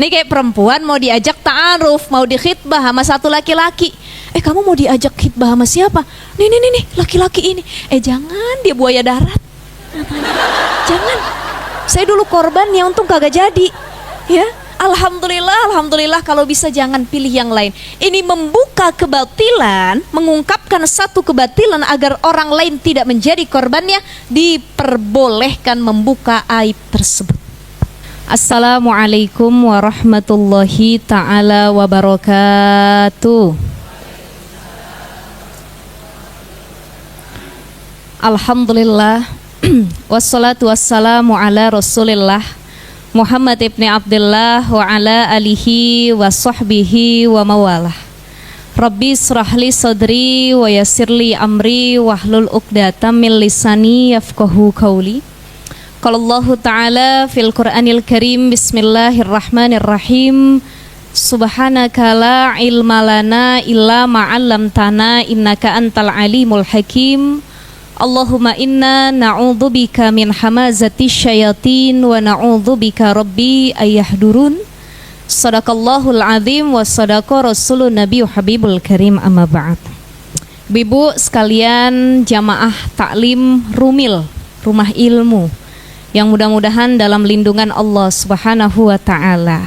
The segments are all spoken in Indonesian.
Nih kayak perempuan mau diajak ta'aruf, mau dikhitbah sama satu laki-laki. Kamu mau diajak khitbah sama siapa? Nih, laki-laki ini. Jangan, dia buaya darat. Jangan. Saya dulu korbannya, untung kagak jadi. Ya, Alhamdulillah kalau bisa jangan pilih yang lain. Ini membuka kebatilan, mengungkapkan satu kebatilan agar orang lain tidak menjadi korbannya, diperbolehkan membuka aib tersebut. Assalamualaikum warahmatullahi ta'ala wabarakatuh. Alhamdulillah wassalatu wassalamu ala rasulillah Muhammad ibn Abdullah wa ala alihi wa sahbihi wa mawalah. Rabbi srahli sadri wa yassirli amri wahlul uqdatam min lisani yafqahu qawli. Qala Allah Ta'ala fil Qur'anil Karim, bismillahirrahmanirrahim. Subhanaka la ilma lana illa ma 'allamtana innaka antal alimul hakim. Allahumma inna na'udzubika min hamazati syayatin wa na'udzubika rabbi ayyahdurun. Sadaqallahul azim wa sadaqa rasulun nabi habibul karim, amma ba'd. Ibu sekalian jamaah taklim Rumil, rumah ilmu, yang mudah-mudahan dalam lindungan Allah Subhanahu wa ta'ala.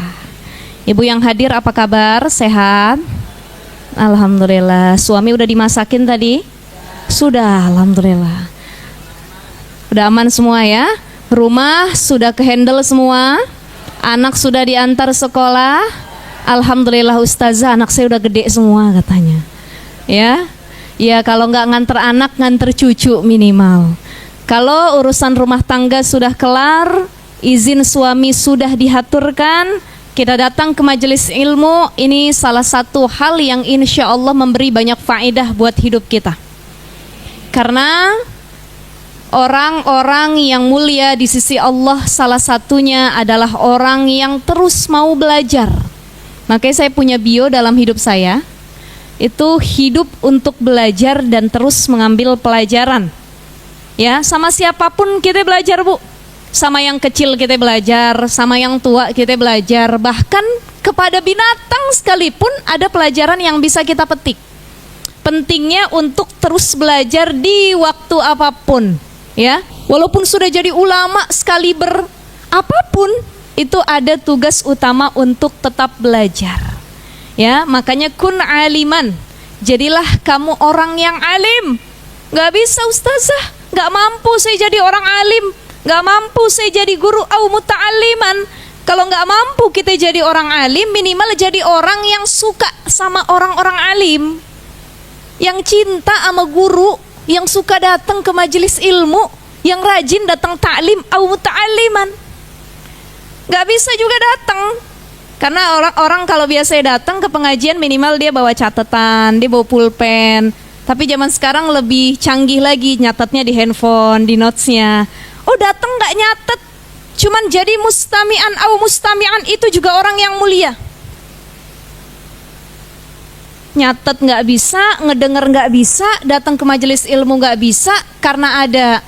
Ibu yang hadir apa kabar? Sehat? Alhamdulillah. Suami udah dimasakin tadi? Sudah, alhamdulillah. Udah aman semua ya? Rumah sudah kehandle semua? Anak sudah diantar sekolah? Alhamdulillah ustazah, anak saya udah gede semua katanya. Ya? Ya, kalau nggak nganter anak, nganter cucu minimal. Kalau urusan rumah tangga sudah kelar, izin suami sudah dihaturkan, kita datang ke majelis ilmu. Ini salah satu hal yang insya Allah memberi banyak faedah buat hidup kita. Karena orang-orang yang mulia di sisi Allah salah satunya adalah orang yang terus mau belajar. Makanya saya punya bio dalam hidup saya, itu hidup untuk belajar dan terus mengambil pelajaran. Ya, sama siapapun kita belajar, Bu. Sama yang kecil kita belajar, sama yang tua kita belajar. Bahkan kepada binatang sekalipun ada pelajaran yang bisa kita petik. Pentingnya untuk terus belajar di waktu apapun, ya. Walaupun sudah jadi ulama sekali apapun, itu ada tugas utama untuk tetap belajar. Ya, makanya kun aliman. Jadilah kamu orang yang alim. Gak bisa ustazah, gak mampu saya jadi orang alim, gak mampu saya jadi guru au muta'alliman. Kalau gak mampu kita jadi orang alim, minimal jadi orang yang suka sama orang-orang alim, yang cinta sama guru, yang suka datang ke majelis ilmu, yang rajin datang ta'lim au muta'alliman. Gak bisa juga datang, karena orang-orang kalau biasa datang ke pengajian minimal dia bawa catatan, dia bawa pulpen. Tapi zaman sekarang lebih canggih lagi, nyatetnya di handphone, di notesnya. Oh, datang nggak nyatet, cuman jadi mustami'an au mustami'an, itu juga orang yang mulia. Nyatet nggak bisa, ngedenger nggak bisa, datang ke majelis ilmu nggak bisa, karena ada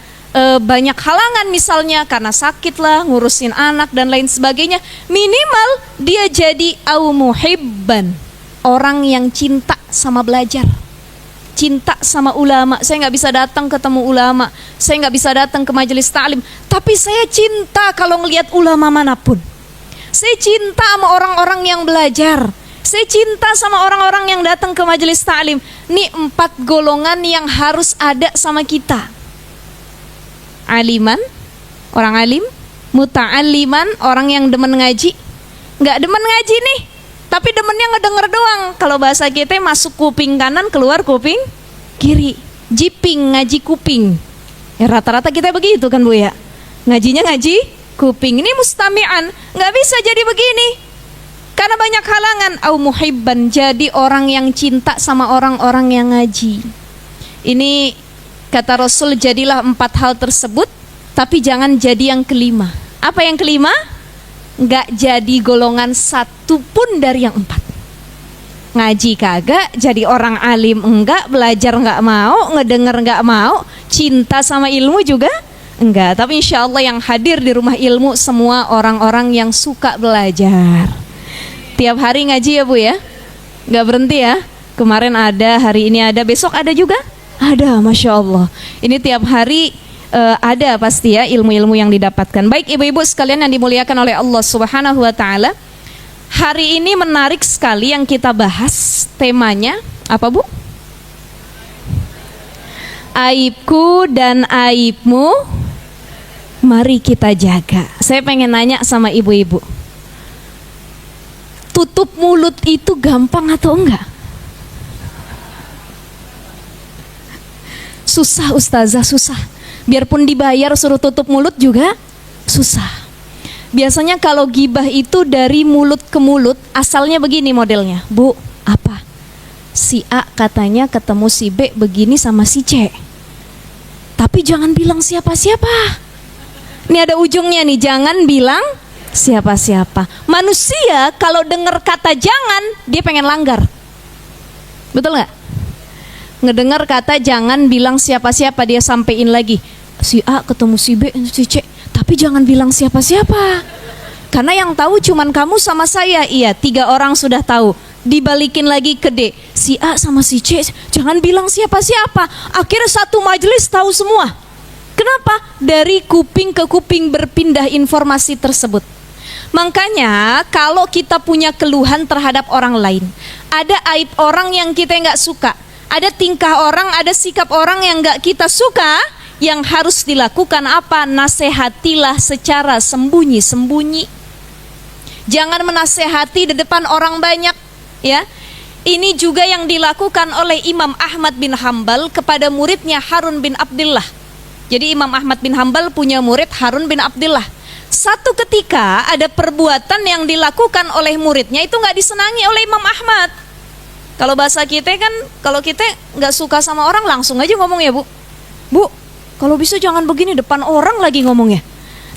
banyak halangan, misalnya karena sakit lah, ngurusin anak dan lain sebagainya. Minimal dia jadi au muhibban, orang yang cinta sama belajar, cinta sama ulama. Saya nggak bisa datang ketemu ulama, saya nggak bisa datang ke majelis ta'lim, tapi saya cinta kalau ngelihat ulama manapun. Saya cinta sama orang-orang yang belajar, saya cinta sama orang-orang yang datang ke majelis ta'lim. Ini 4 golongan yang harus ada sama kita. Aliman, orang alim. Muta'alliman, orang yang demen ngaji. Nggak demen ngaji nih, tapi demennya ngedenger doang. Kalau bahasa kita masuk kuping kanan, keluar kuping kiri. Jiping, ngaji kuping. Ya rata-rata kita begitu kan, Bu ya. Ngajinya ngaji kuping. Ini mustami'an, nggak bisa jadi begini karena banyak halangan. Au muhibban, jadi orang yang cinta sama orang-orang yang ngaji. Ini kata Rasul, jadilah 4 hal tersebut, tapi jangan jadi yang kelima. Apa yang kelima? Nggak jadi golongan satu pun dari yang 4. Ngaji kagak, jadi orang alim enggak, belajar enggak mau, ngedenger enggak mau, cinta sama ilmu juga enggak. Tapi insya Allah yang hadir di rumah ilmu semua orang-orang yang suka belajar, Tiap hari ngaji ya Bu ya? Nggak berhenti ya? Kemarin ada, hari ini ada, besok ada juga? Ada, Masya Allah. Ini tiap hari ada pasti ya ilmu-ilmu yang didapatkan. Baik ibu-ibu sekalian yang dimuliakan oleh Allah Subhanahu wa Ta'ala, hari ini menarik sekali yang kita bahas. Temanya apa Bu? Aibku dan aibmu, mari kita jaga. Saya pengen nanya sama ibu-ibu, tutup mulut itu gampang atau enggak? Susah ustazah, susah. Biarpun dibayar suruh tutup mulut juga susah. Biasanya kalau gibah itu dari mulut ke mulut, asalnya begini modelnya. Bu, apa? Si A katanya ketemu si B begini sama si C. Tapi jangan bilang siapa-siapa. Ini ada ujungnya nih, jangan bilang siapa-siapa. Manusia kalau dengar kata jangan, dia pengen langgar. Betul nggak? Ngedengar kata jangan bilang siapa-siapa, dia sampein lagi. Si A ketemu si B, si C, tapi jangan bilang siapa-siapa. Karena yang tahu cuman kamu sama saya. Iya, 3 orang sudah tahu. Dibalikin lagi ke D, si A sama si C, jangan bilang siapa-siapa. Akhirnya satu majelis tahu semua. Kenapa? Dari kuping ke kuping berpindah informasi tersebut. Makanya kalau kita punya keluhan terhadap orang lain, ada aib orang yang kita nggak suka, ada tingkah orang, ada sikap orang yang nggak kita suka, yang harus dilakukan apa? Nasehatilah secara sembunyi-sembunyi. Jangan menasehati di depan orang banyak, ya. Ini juga yang dilakukan oleh Imam Ahmad bin Hambal kepada muridnya Harun bin Abdullah. Jadi Imam Ahmad bin Hambal punya murid Harun bin Abdullah. Satu ketika ada perbuatan yang dilakukan oleh muridnya itu nggak disenangi oleh Imam Ahmad. Kalau bahasa kita kan, kalau kita nggak suka sama orang langsung aja ngomong ya Bu. Bu, kalau bisa jangan begini depan orang lagi ngomongnya.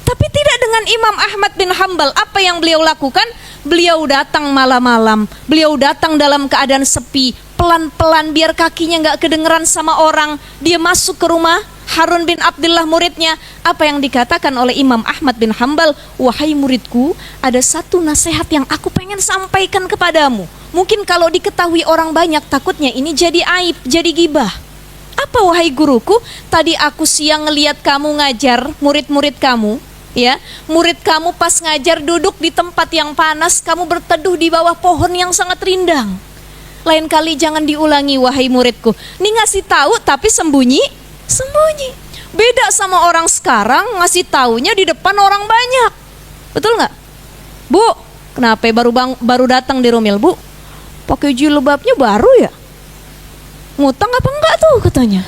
Tapi tidak dengan Imam Ahmad bin Hambal. Apa yang beliau lakukan? Beliau datang malam-malam, beliau datang dalam keadaan sepi, pelan-pelan biar kakinya nggak kedengeran sama orang. Dia masuk ke rumah Harun bin Abdullah muridnya. Apa yang dikatakan oleh Imam Ahmad bin Hambal? Wahai muridku, ada satu nasihat yang aku pengen sampaikan kepadamu. Mungkin kalau diketahui orang banyak, takutnya ini jadi aib, jadi gibah. Apa wahai guruku? Tadi aku siang ngelihat kamu ngajar murid-murid kamu, ya. Murid kamu pas ngajar duduk di tempat yang panas, kamu berteduh di bawah pohon yang sangat rindang. Lain kali jangan diulangi wahai muridku. Ini ngasih tahu tapi sembunyi. Beda sama orang sekarang ngasih taunya di depan orang banyak. Betul nggak? Bu, kenapa baru datang di Romil, Bu? Pakai jilbabnya baru ya? Ngutang apa enggak tuh katanya?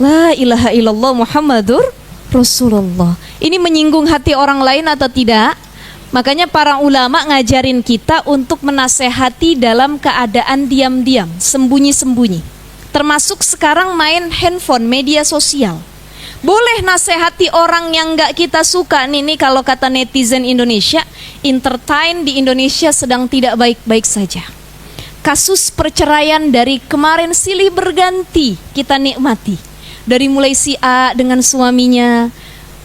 La ilaha illallah Muhammadur Rasulullah. Ini menyinggung hati orang lain atau tidak? Makanya para ulama ngajarin kita untuk menasehati dalam keadaan diam-diam, sembunyi-sembunyi. Termasuk sekarang main handphone, media sosial. Boleh nasehati orang yang enggak kita suka. Nih kalau kata netizen Indonesia, entertain di Indonesia sedang tidak baik-baik saja. Kasus perceraian dari kemarin silih berganti kita nikmati. Dari mulai si A dengan suaminya,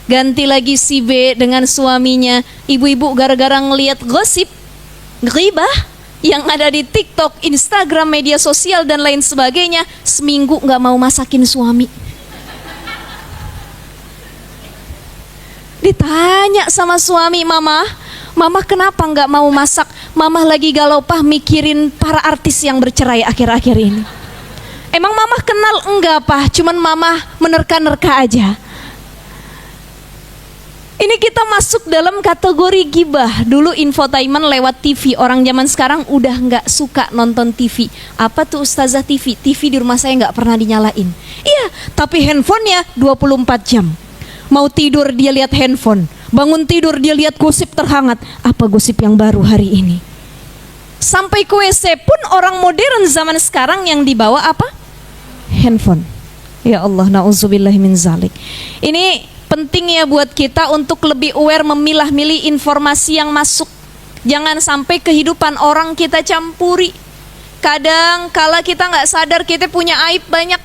ganti lagi si B dengan suaminya. Ibu-ibu gara-gara ngelihat gosip, ghibah yang ada di TikTok, Instagram, media sosial dan lain sebagainya, seminggu nggak mau masakin suami. Ditanya sama suami, Mama kenapa nggak mau masak? Mama lagi galau Pah mikirin para artis yang bercerai akhir-akhir ini. Emang Mama kenal? Enggak Pah, cuman Mama menerka-nerka aja. Ini kita masuk dalam kategori gibah. Dulu infotainment lewat TV, orang zaman sekarang udah nggak suka nonton TV. Apa tuh Ustazah TV? TV di rumah saya nggak pernah dinyalain. Iya, tapi handphonenya 24 jam. Mau tidur dia lihat handphone, bangun tidur dia lihat gosip terhangat. Apa gosip yang baru hari ini? Sampai ke WC pun orang modern zaman sekarang yang dibawa apa? Handphone. Ya Allah, na'udzubillah min zalik. Ini penting ya buat kita untuk lebih aware memilah-milih informasi yang masuk. Jangan sampai kehidupan orang kita campuri. Kadang kala kita nggak sadar kita punya aib banyak,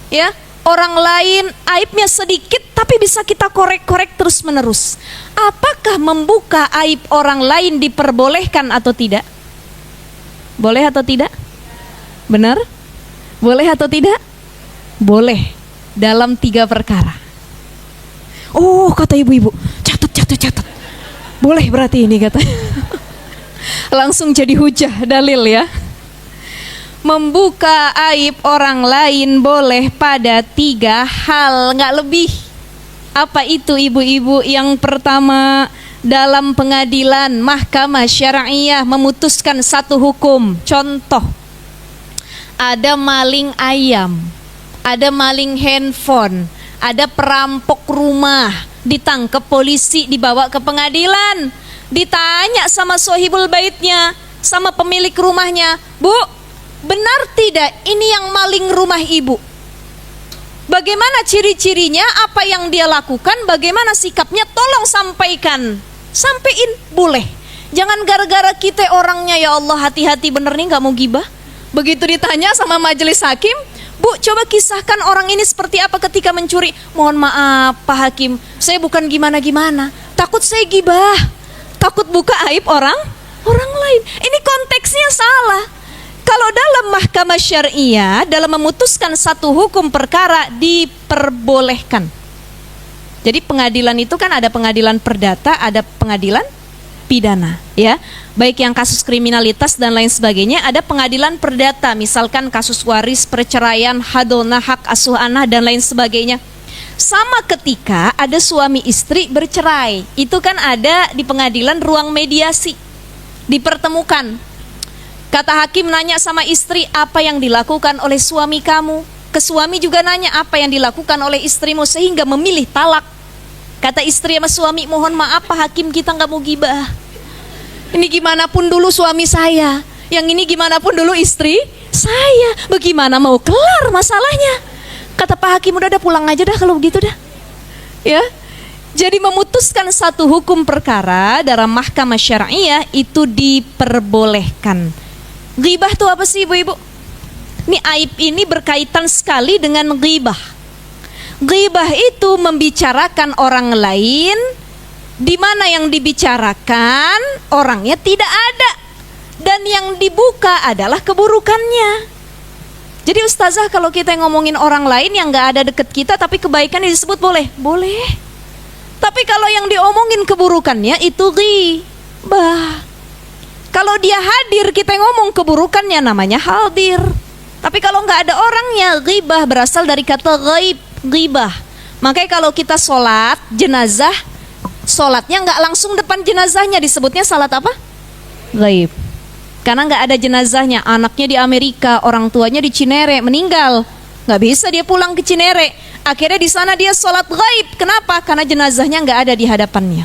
ya. orang lain aibnya sedikit tapi bisa kita korek-korek terus menerus. Apakah membuka aib orang lain diperbolehkan atau tidak? Boleh atau tidak? Benar? Boleh atau tidak? Boleh, dalam 3 perkara. Oh, kata ibu-ibu, catat. Boleh berarti ini katanya. Langsung jadi hujah, dalil ya. Membuka aib orang lain boleh pada 3 hal, nggak lebih. Apa itu ibu-ibu? Yang pertama, dalam pengadilan mahkamah syariah memutuskan satu hukum. Contoh, ada maling ayam, ada maling handphone, ada perampok rumah, ditangkap polisi, dibawa ke pengadilan, ditanya sama sohibul baitnya, sama pemilik rumahnya, Bu, benar tidak ini yang maling rumah ibu? Bagaimana ciri-cirinya, apa yang dia lakukan, bagaimana sikapnya, tolong sampaikan. Sampein, boleh. Jangan gara-gara kita orangnya, ya Allah hati-hati bener nih gak mau gibah. Begitu ditanya sama majelis hakim, Bu, coba kisahkan orang ini seperti apa ketika mencuri. Mohon maaf Pak Hakim, saya bukan gimana-gimana, takut saya gibah, takut buka aib orang lain. Ini konteksnya salah. Kalau dalam mahkamah syariah, dalam memutuskan satu hukum perkara diperbolehkan. Jadi pengadilan itu kan ada pengadilan perdata, ada pengadilan pidana, ya. Baik yang kasus kriminalitas dan lain sebagainya, ada pengadilan perdata, misalkan kasus waris, perceraian, hadonah, hak asuh anak dan lain sebagainya. Sama ketika ada suami istri bercerai, itu kan ada di pengadilan ruang mediasi, dipertemukan. Kata hakim nanya sama istri, apa yang dilakukan oleh suami kamu? Ke suami juga nanya, apa yang dilakukan oleh istrimu sehingga memilih talak? Kata istri sama suami, mohon maaf Pak Hakim, kita nggak mau gibah. Ini gimana pun dulu suami saya, yang ini gimana pun dulu istri saya. Bagaimana mau kelar masalahnya? Kata Pak Hakim, udah pulang aja dah kalau begitu dah. Ya, jadi memutuskan satu hukum perkara dalam mahkamah syariah itu diperbolehkan. Ghibah itu apa sih ibu-ibu? Ini aib ini berkaitan sekali dengan ghibah. Ghibah itu membicarakan orang lain, di mana yang dibicarakan orangnya tidak ada, dan yang dibuka adalah keburukannya. Jadi ustazah, kalau kita ngomongin orang lain yang gak ada deket kita tapi kebaikan disebut boleh? Boleh. Tapi kalau yang diomongin keburukannya itu ghibah. Kalau dia hadir kita ngomong keburukannya namanya hadir. Tapi kalau nggak ada orangnya, ghibah berasal dari kata ghaib, ghibah. Makanya kalau kita sholat jenazah, sholatnya nggak langsung depan jenazahnya, disebutnya salat apa? Ghaib. Karena nggak ada jenazahnya, anaknya di Amerika, orang tuanya di Cinere, meninggal, nggak bisa dia pulang ke Cinere. Akhirnya di sana dia sholat ghaib. Kenapa? Karena jenazahnya nggak ada di hadapannya.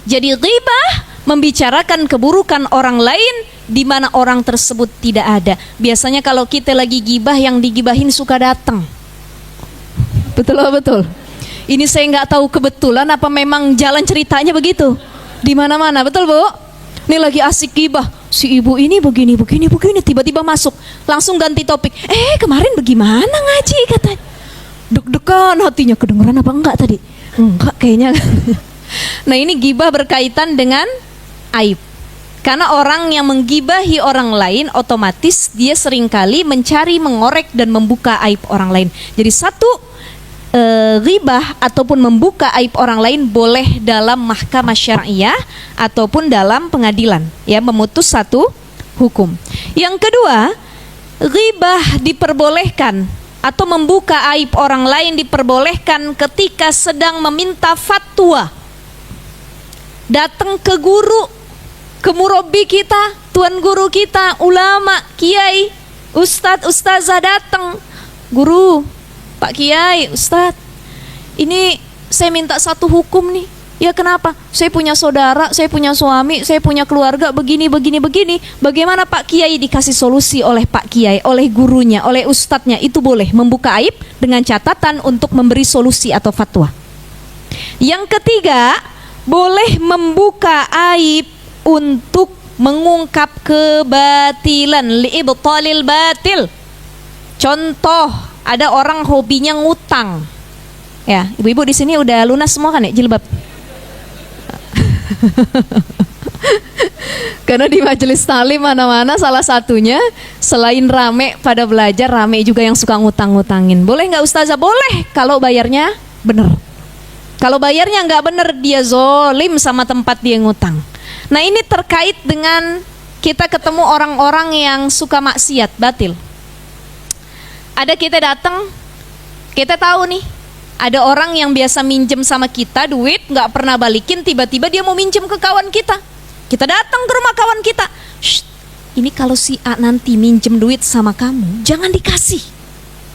Jadi ghibah membicarakan keburukan orang lain di mana orang tersebut tidak ada. Biasanya kalau kita lagi gibah, yang digibahin suka datang. Betul betul. Ini saya nggak tahu kebetulan apa memang jalan ceritanya begitu. Di mana-mana, betul Bu? Ini lagi asik gibah. Si ibu ini begini, tiba-tiba masuk, langsung ganti topik. Kemarin bagaimana ngaji katanya? Deg-degan hatinya, kedengeran apa enggak tadi? Enggak kayaknya. Nah ini gibah berkaitan dengan aib. Karena orang yang menggibahi orang lain, otomatis dia seringkali mencari, mengorek dan membuka aib orang lain. Jadi satu, ghibah ataupun membuka aib orang lain boleh dalam mahkamah syariah ataupun dalam pengadilan, ya, memutus satu hukum. Yang kedua, ghibah diperbolehkan atau membuka aib orang lain diperbolehkan ketika sedang meminta fatwa. Datang ke guru, ke murabi kita, tuan guru kita, ulama, kiai, ustadz, ustazah datang. Guru, Pak Kiai, ustadz, ini saya minta satu hukum nih. Ya kenapa? Saya punya saudara, saya punya suami, saya punya keluarga, begini. Bagaimana Pak Kiai? Dikasih solusi oleh Pak Kiai, oleh gurunya, oleh ustadznya. Itu boleh membuka aib dengan catatan untuk memberi solusi atau fatwa. Yang ketiga, boleh membuka aib untuk mengungkap kebatilan, liibtalil batil. Contoh, ada orang hobinya ngutang. Ya, ibu-ibu di sini udah lunas semua kan ya jilbab? Karena di majelis taklim mana-mana salah satunya selain rame pada belajar, rame juga yang suka ngutang-ngutangin. Boleh nggak ustazah? Boleh kalau bayarnya bener. Kalau bayarnya nggak bener, dia zolim sama tempat dia ngutang. Nah ini terkait dengan kita ketemu orang-orang yang suka maksiat, batil. Ada kita datang, kita tahu nih ada orang yang biasa minjem sama kita duit, nggak pernah balikin, tiba-tiba dia mau minjem ke kawan kita. Kita datang ke rumah kawan kita, ini kalau si A nanti minjem duit sama kamu, jangan dikasih.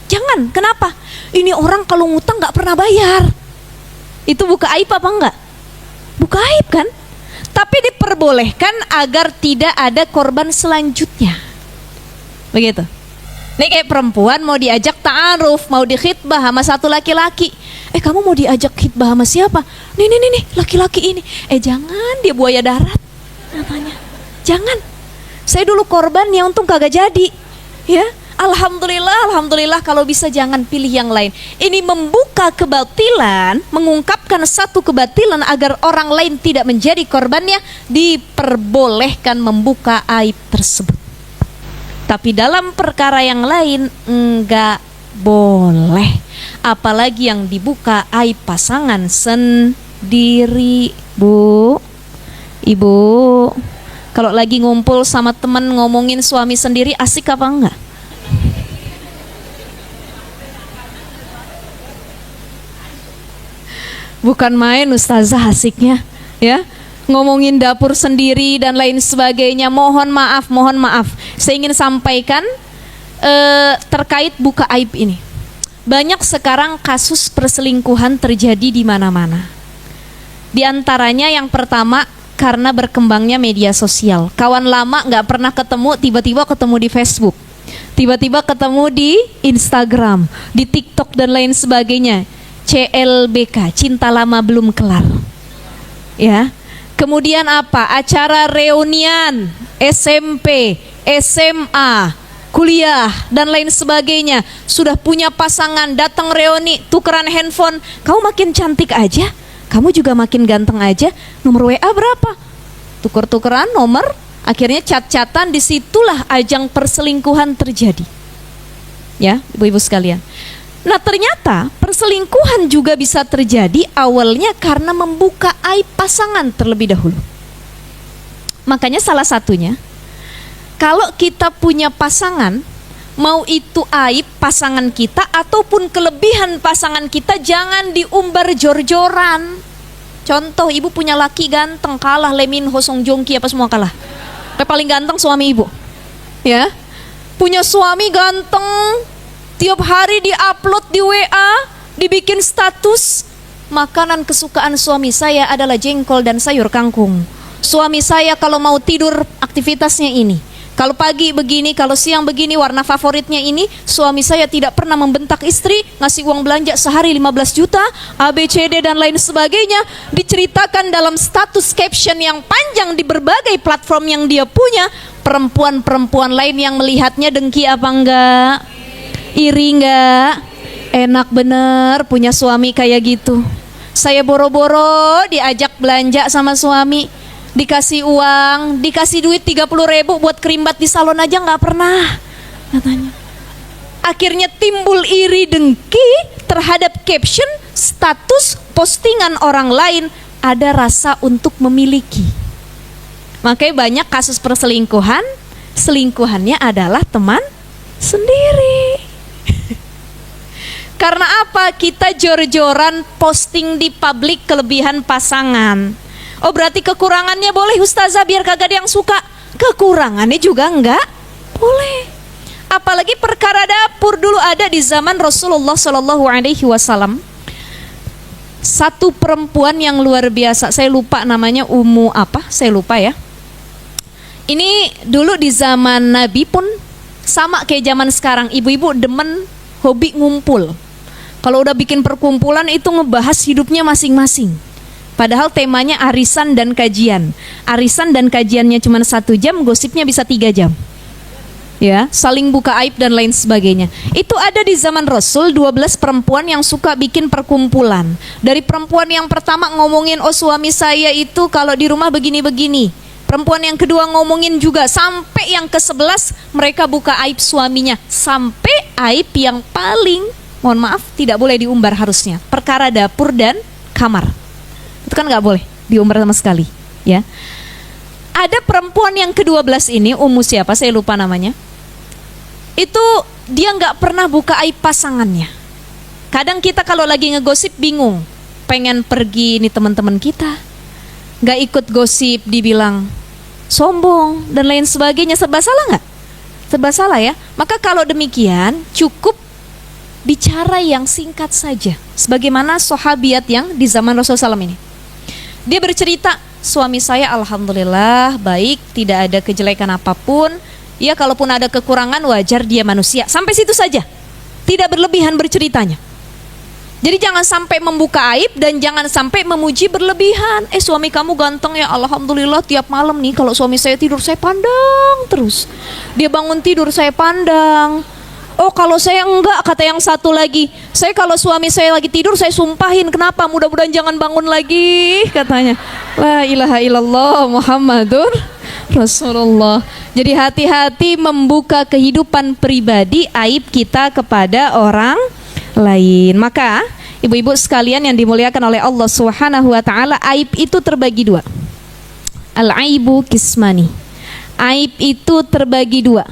Jangan, kenapa? Ini orang kalau ngutang nggak pernah bayar. Itu buka aib apa enggak? Buka aib kan? Tapi diperbolehkan agar tidak ada korban selanjutnya. Begitu. Nih kayak perempuan mau diajak ta'aruf, mau dikhitbah sama satu laki-laki. Kamu mau diajak khitbah sama siapa? Nih, laki-laki ini. Jangan, dia buaya darat. Katanya, jangan. Saya dulu korban yang untung kagak jadi. Ya, alhamdulillah kalau bisa jangan pilih yang lain. Ini membuka kebatilan, mengungkapkan satu kebatilan agar orang lain tidak menjadi korbannya, diperbolehkan membuka aib tersebut. Tapi dalam perkara yang lain enggak boleh. Apalagi yang dibuka aib pasangan sendiri. Bu, ibu, kalau lagi ngumpul sama teman ngomongin suami sendiri, asik apa enggak? Bukan main ustazah asiknya, ya, ngomongin dapur sendiri dan lain sebagainya. Mohon maaf, saya ingin sampaikan terkait buka aib ini. Banyak sekarang kasus perselingkuhan terjadi di mana-mana. Di antaranya yang pertama karena berkembangnya media sosial. Kawan lama nggak pernah ketemu, tiba-tiba ketemu di Facebook, tiba-tiba ketemu di Instagram, di TikTok dan lain sebagainya. CLBK, cinta lama belum kelar. Ya. Kemudian apa? Acara reunian SMP, SMA, kuliah dan lain sebagainya. Sudah punya pasangan, datang reuni, tukeran handphone. Kamu makin cantik aja, kamu juga makin ganteng aja. Nomor WA berapa? Tuker-tukeran nomor, akhirnya cat-catan. Disitulah ajang perselingkuhan terjadi. Ya, ibu-ibu sekalian. Nah ternyata perselingkuhan juga bisa terjadi awalnya karena membuka aib pasangan terlebih dahulu. Makanya salah satunya, kalau kita punya pasangan, mau itu aib pasangan kita ataupun kelebihan pasangan kita, jangan diumbar jor-joran. Contoh, ibu punya laki ganteng, kalah Lemin Hosong Jongki apa semua kalah. Paling ganteng suami ibu. Ya, punya suami ganteng, tiap hari di-upload di WA, dibikin status, makanan kesukaan suami saya adalah jengkol dan sayur kangkung. Suami saya kalau mau tidur aktivitasnya ini, kalau pagi begini, kalau siang begini, warna favoritnya ini. Suami saya tidak pernah membentak istri, ngasih uang belanja sehari 15 juta, ABCD dan lain sebagainya. Diceritakan dalam status caption yang panjang di berbagai platform yang dia punya. Perempuan-perempuan lain yang melihatnya dengki apa enggak? Iri enggak? Enak bener punya suami kayak gitu. Saya boro-boro diajak belanja sama suami, dikasih uang, dikasih duit 30.000 buat kerimbat di salon aja nggak pernah, katanya. Akhirnya timbul iri dengki terhadap caption, status, postingan orang lain, ada rasa untuk memiliki. Makanya banyak kasus perselingkuhan, selingkuhannya adalah teman sendiri. Karena apa? Kita jor-joran posting di publik kelebihan pasangan. Oh berarti kekurangannya boleh ustazah biar kagak ada yang suka. Kekurangannya juga enggak boleh. Apalagi perkara dapur dulu ada di zaman Rasulullah SAW. Satu perempuan yang luar biasa, saya lupa namanya, Ummu apa, saya lupa ya. Ini dulu di zaman Nabi pun sama kayak zaman sekarang, ibu-ibu demen hobi ngumpul. Kalau udah bikin perkumpulan itu ngebahas hidupnya masing-masing. Padahal temanya arisan dan kajian. Arisan dan kajiannya cuma 1 jam, gosipnya bisa 3 jam. ya, saling buka aib dan lain sebagainya. Itu ada di zaman Rasul 12 perempuan yang suka bikin perkumpulan. Dari perempuan yang pertama ngomongin, oh suami saya itu kalau di rumah begini-begini. Perempuan yang kedua ngomongin juga, sampai yang ke-11 mereka buka aib suaminya. Sampai aib yang paling, mohon maaf, tidak boleh diumbar harusnya. Perkara dapur dan kamar. Itu kan nggak boleh diumbar sama sekali, ya. Ada perempuan yang ke-12 ini, Ummu siapa, saya lupa namanya. Itu dia nggak pernah buka aib pasangannya. Kadang kita kalau lagi ngegosip bingung, pengen pergi nih teman-teman kita, nggak ikut gosip dibilang sombong dan lain sebagainya. Serba salah nggak? Serba salah ya. Maka kalau demikian cukup bicara yang singkat saja. Sebagaimana sahabiat yang di zaman Rasulullah SAW ini. Dia bercerita, suami saya alhamdulillah baik, tidak ada kejelekan apapun. Ya kalaupun ada kekurangan wajar, dia manusia. Sampai situ saja. Tidak berlebihan berceritanya. Jadi jangan sampai membuka aib dan jangan sampai memuji berlebihan. Suami kamu ganteng ya, alhamdulillah tiap malam nih kalau suami saya tidur saya pandang terus. Dia bangun tidur saya pandang. Oh kalau saya enggak, kata yang satu lagi, saya kalau suami saya lagi tidur saya sumpahin, kenapa? Mudah-mudahan jangan bangun lagi, katanya. La ilaha illallah Muhammadur Rasulullah. Jadi hati-hati membuka kehidupan pribadi aib kita kepada orang lain. Maka ibu-ibu sekalian yang dimuliakan oleh Allah Subhanahu wa taala, aib itu terbagi dua. Al-aibu kismani. Aib itu terbagi dua.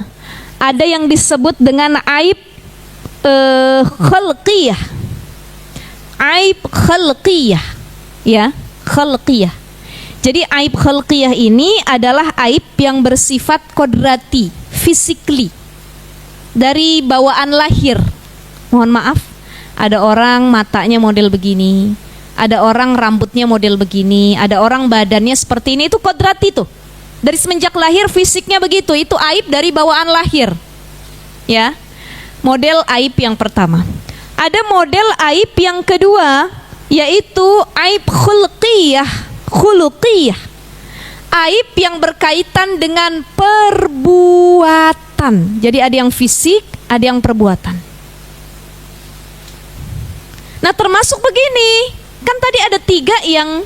Ada yang disebut dengan aib khalqiyah. Aib khalqiyah, ya, khalqiyah. Jadi aib khalqiyah ini adalah aib yang bersifat kodrati, physically, dari bawaan lahir. Mohon maaf, ada orang matanya model begini, ada orang rambutnya model begini, ada orang badannya seperti ini, itu kodrati tuh. Dari semenjak lahir fisiknya begitu, itu aib dari bawaan lahir. Ya. Model aib yang pertama. Ada model aib yang kedua, yaitu aib khuluqiyah. Khuluqiyah. Aib yang berkaitan dengan perbuatan. Jadi ada yang fisik, ada yang perbuatan. Nah termasuk begini, kan tadi ada 3 yang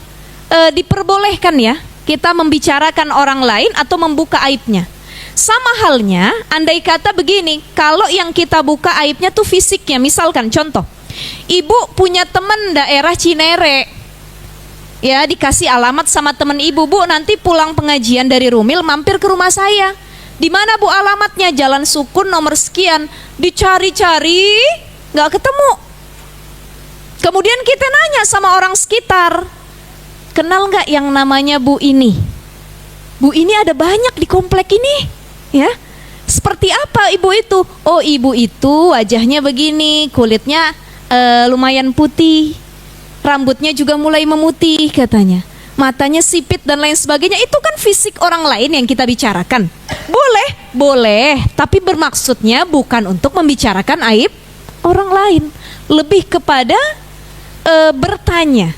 diperbolehkan ya, kita membicarakan orang lain atau membuka aibnya. Sama halnya, andai kata begini, kalau yang kita buka aibnya tuh fisiknya, misalkan contoh, ibu punya teman daerah Cinere, ya dikasih alamat sama teman ibu, bu nanti pulang pengajian dari Rumil mampir ke rumah saya. Di mana bu alamatnya? Jalan Sukun nomor sekian. Dicari-cari, nggak ketemu. Kemudian kita nanya sama orang sekitar, kenal nggak yang namanya Bu ini? Bu ini ada banyak di komplek ini, ya. Seperti apa ibu itu? Oh ibu itu wajahnya begini, kulitnya lumayan putih, rambutnya juga mulai memutih katanya, matanya sipit dan lain sebagainya. Itu kan fisik orang lain yang kita bicarakan. Boleh, boleh, tapi bermaksudnya bukan untuk membicarakan aib orang lain, lebih kepada bertanya,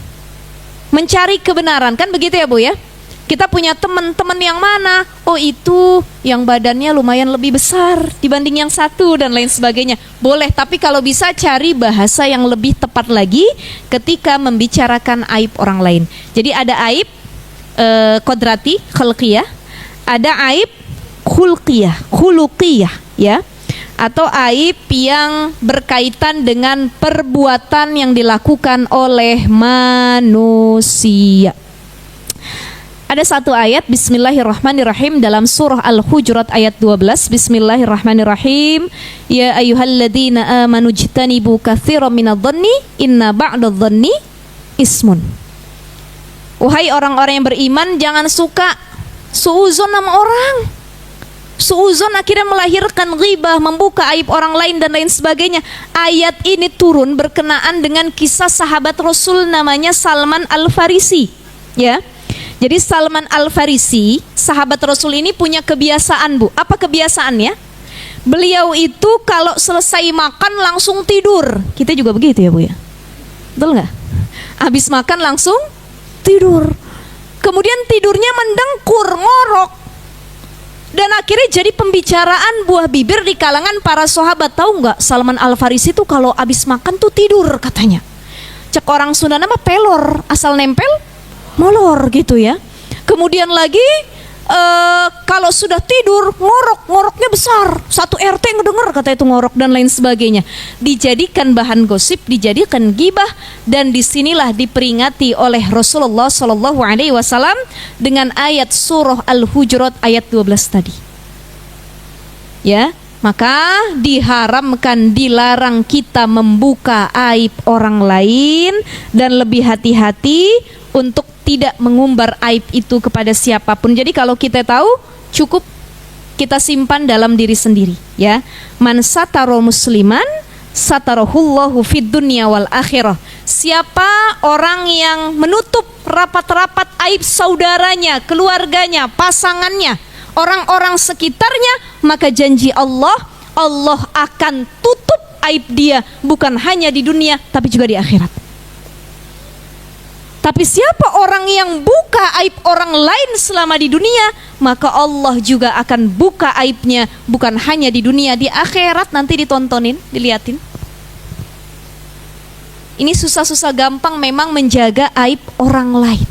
mencari kebenaran, kan begitu ya Bu ya. Kita punya teman-teman yang mana? Oh itu yang badannya lumayan lebih besar dibanding yang satu dan lain sebagainya. Boleh, tapi kalau bisa cari bahasa yang lebih tepat lagi ketika membicarakan aib orang lain. Jadi ada aib kodrati, khalqiyah, ada aib khuluqiyah, ya, atau aib yang berkaitan dengan perbuatan yang dilakukan oleh manusia. Ada satu ayat, Bismillahirrahmanirrahim, dalam surah Al-Hujurat ayat 12. Bismillahirrahmanirrahim. Ya ayyuhalladzina amanu jtanibu katsiran minadh-dhanni inna ba'dadh-dhanni ismun. Wahai orang-orang yang beriman, jangan suka suuzon sama orang. Suuzon akhirnya melahirkan ghibah, membuka aib orang lain dan lain sebagainya. Ayat ini turun berkenaan dengan kisah sahabat Rasul namanya Salman Al-Farisi, ya. Jadi Salman Al-Farisi, sahabat Rasul ini punya kebiasaan Bu. Apa kebiasaannya? Beliau itu kalau selesai makan langsung tidur. Kita juga begitu ya Bu ya? Betul nggak? Habis makan langsung tidur. Kemudian tidurnya mendengkur, ngorok. Dan akhirnya jadi pembicaraan buah bibir di kalangan para sahabat. Tahu nggak, Salman Al-Farisi tuh kalau abis makan tuh tidur katanya. Cek orang Sunda nama pelor, asal nempel molor gitu ya. Kemudian lagi kalau sudah tidur ngoroknya besar, satu RT ngedenger kata itu ngorok dan lain sebagainya. Dijadikan bahan gosip, dijadikan gibah, dan disinilah diperingati oleh Rasulullah Shallallahu Alaihi Wasallam dengan ayat surah Al-Hujurat ayat 12 tadi. Ya, maka diharamkan, dilarang kita membuka aib orang lain dan lebih hati-hati untuk tidak mengumbar aib itu kepada siapapun. Jadi kalau kita tahu, cukup kita simpan dalam diri sendiri, ya. Man sataro musliman satarahullahu fid dunya wal akhirah. Siapa orang yang menutup rapat-rapat aib saudaranya, keluarganya, pasangannya, orang-orang sekitarnya, maka janji Allah akan tutup aib dia, bukan hanya di dunia tapi juga di akhirat. Tapi siapa orang yang buka aib orang lain selama di dunia, maka Allah juga akan buka aibnya, bukan hanya di dunia, di akhirat nanti ditontonin, diliatin. Ini susah-susah gampang memang menjaga aib orang lain.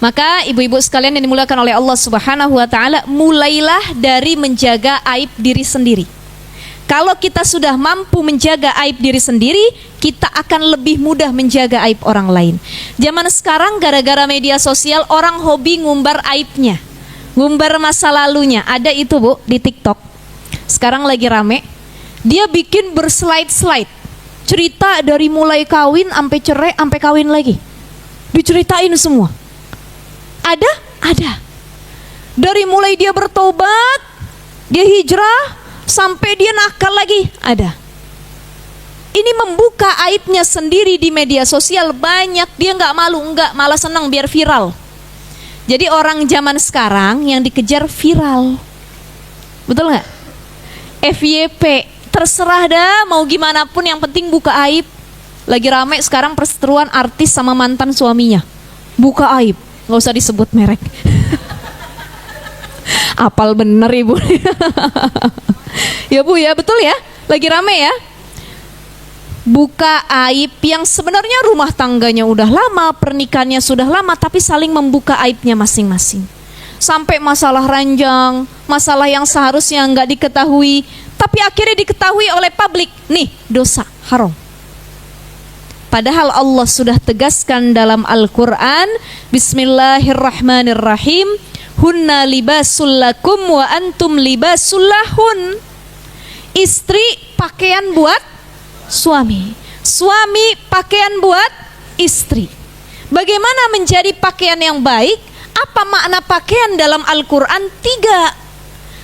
Maka ibu-ibu sekalian yang dimuliakan oleh Allah Subhanahu wa taala, mulailah dari menjaga aib diri sendiri. Kalau kita sudah mampu menjaga aib diri sendiri, kita akan lebih mudah menjaga aib orang lain. Zaman sekarang gara-gara media sosial, orang hobi ngumbar aibnya, ngumbar masa lalunya. Ada itu Bu di TikTok. Sekarang lagi rame. Dia bikin berslide-slide, cerita dari mulai kawin sampai cerai sampai kawin lagi. Diceritain semua. Ada. Dari mulai dia bertobat, dia hijrah, sampai dia nakal lagi, ada. Ini membuka aibnya sendiri di media sosial banyak. Dia nggak malu, nggak, malah senang biar viral. Jadi orang zaman sekarang yang dikejar viral, betul nggak? FYP, terserah dah mau gimana pun, yang penting buka aib. Lagi rame sekarang perseteruan artis sama mantan suaminya, buka aib, nggak usah disebut merek. Apal bener ibu. Ya Bu ya, betul ya, lagi rame ya. Buka aib yang sebenarnya rumah tangganya udah lama, pernikahannya sudah lama, tapi saling membuka aibnya masing-masing. Sampai masalah ranjang, masalah yang seharusnya nggak diketahui, tapi akhirnya diketahui oleh publik. Nih, dosa, haram. Padahal Allah sudah tegaskan dalam Al-Quran, Bismillahirrahmanirrahim, Hunna libasul lakum wa antum libasul lahun. Istri pakaian buat suami, suami pakaian buat istri. Bagaimana menjadi pakaian yang baik? Apa makna pakaian dalam Al-Quran? 3.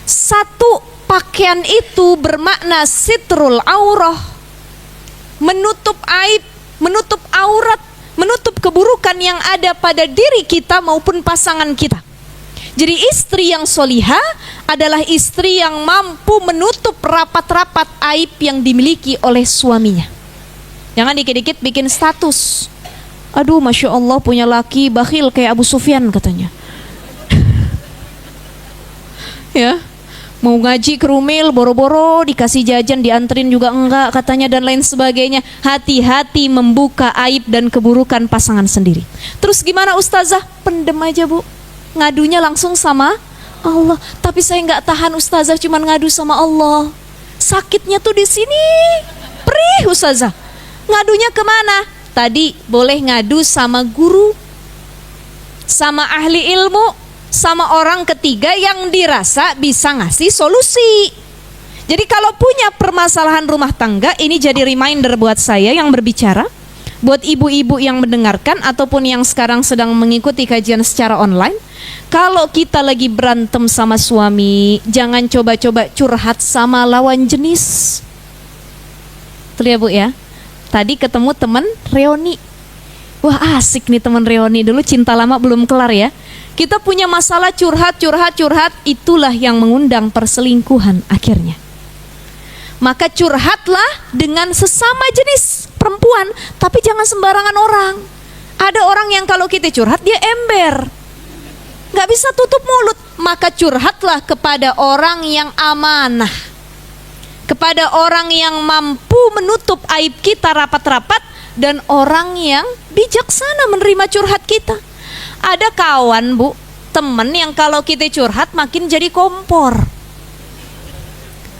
1, pakaian itu bermakna sitrul aurah, menutup aib, menutup aurat, menutup keburukan yang ada pada diri kita maupun pasangan kita. Jadi istri yang solihah adalah istri yang mampu menutup rapat-rapat aib yang dimiliki oleh suaminya. Jangan dikit-dikit bikin status, aduh Masya Allah punya laki bakhil kayak Abu Sufyan katanya. Ya, mau ngaji ke Rumil boro-boro dikasih jajan, dianterin juga enggak katanya, dan lain sebagainya. Hati-hati membuka aib dan keburukan pasangan sendiri. Terus gimana Ustazah? Pendem aja Bu, ngadunya langsung sama Allah. Tapi saya nggak tahan Ustazah, cuman ngadu sama Allah. Sakitnya tuh di sini, perih Ustazah. Ngadunya kemana? Tadi boleh ngadu sama guru, sama ahli ilmu, sama orang ketiga yang dirasa bisa ngasih solusi. Jadi kalau punya permasalahan rumah tangga, ini jadi reminder buat saya yang berbicara, buat ibu-ibu yang mendengarkan ataupun yang sekarang sedang mengikuti kajian secara online. Kalau kita lagi berantem sama suami, jangan coba-coba curhat sama lawan jenis. Tuh ya Bu ya. Tadi ketemu teman reuni. Wah asik nih teman reuni, dulu cinta lama belum kelar ya. Kita punya masalah, curhat, itulah yang mengundang perselingkuhan akhirnya. Maka curhatlah dengan sesama jenis perempuan, tapi jangan sembarangan orang. Ada orang yang kalau kita curhat dia ember. nggak bisa tutup mulut. Maka curhatlah kepada orang yang amanah, kepada orang yang mampu menutup aib kita rapat-rapat, dan orang yang bijaksana menerima curhat kita. Ada kawan bu, temen yang kalau kita curhat makin jadi kompor.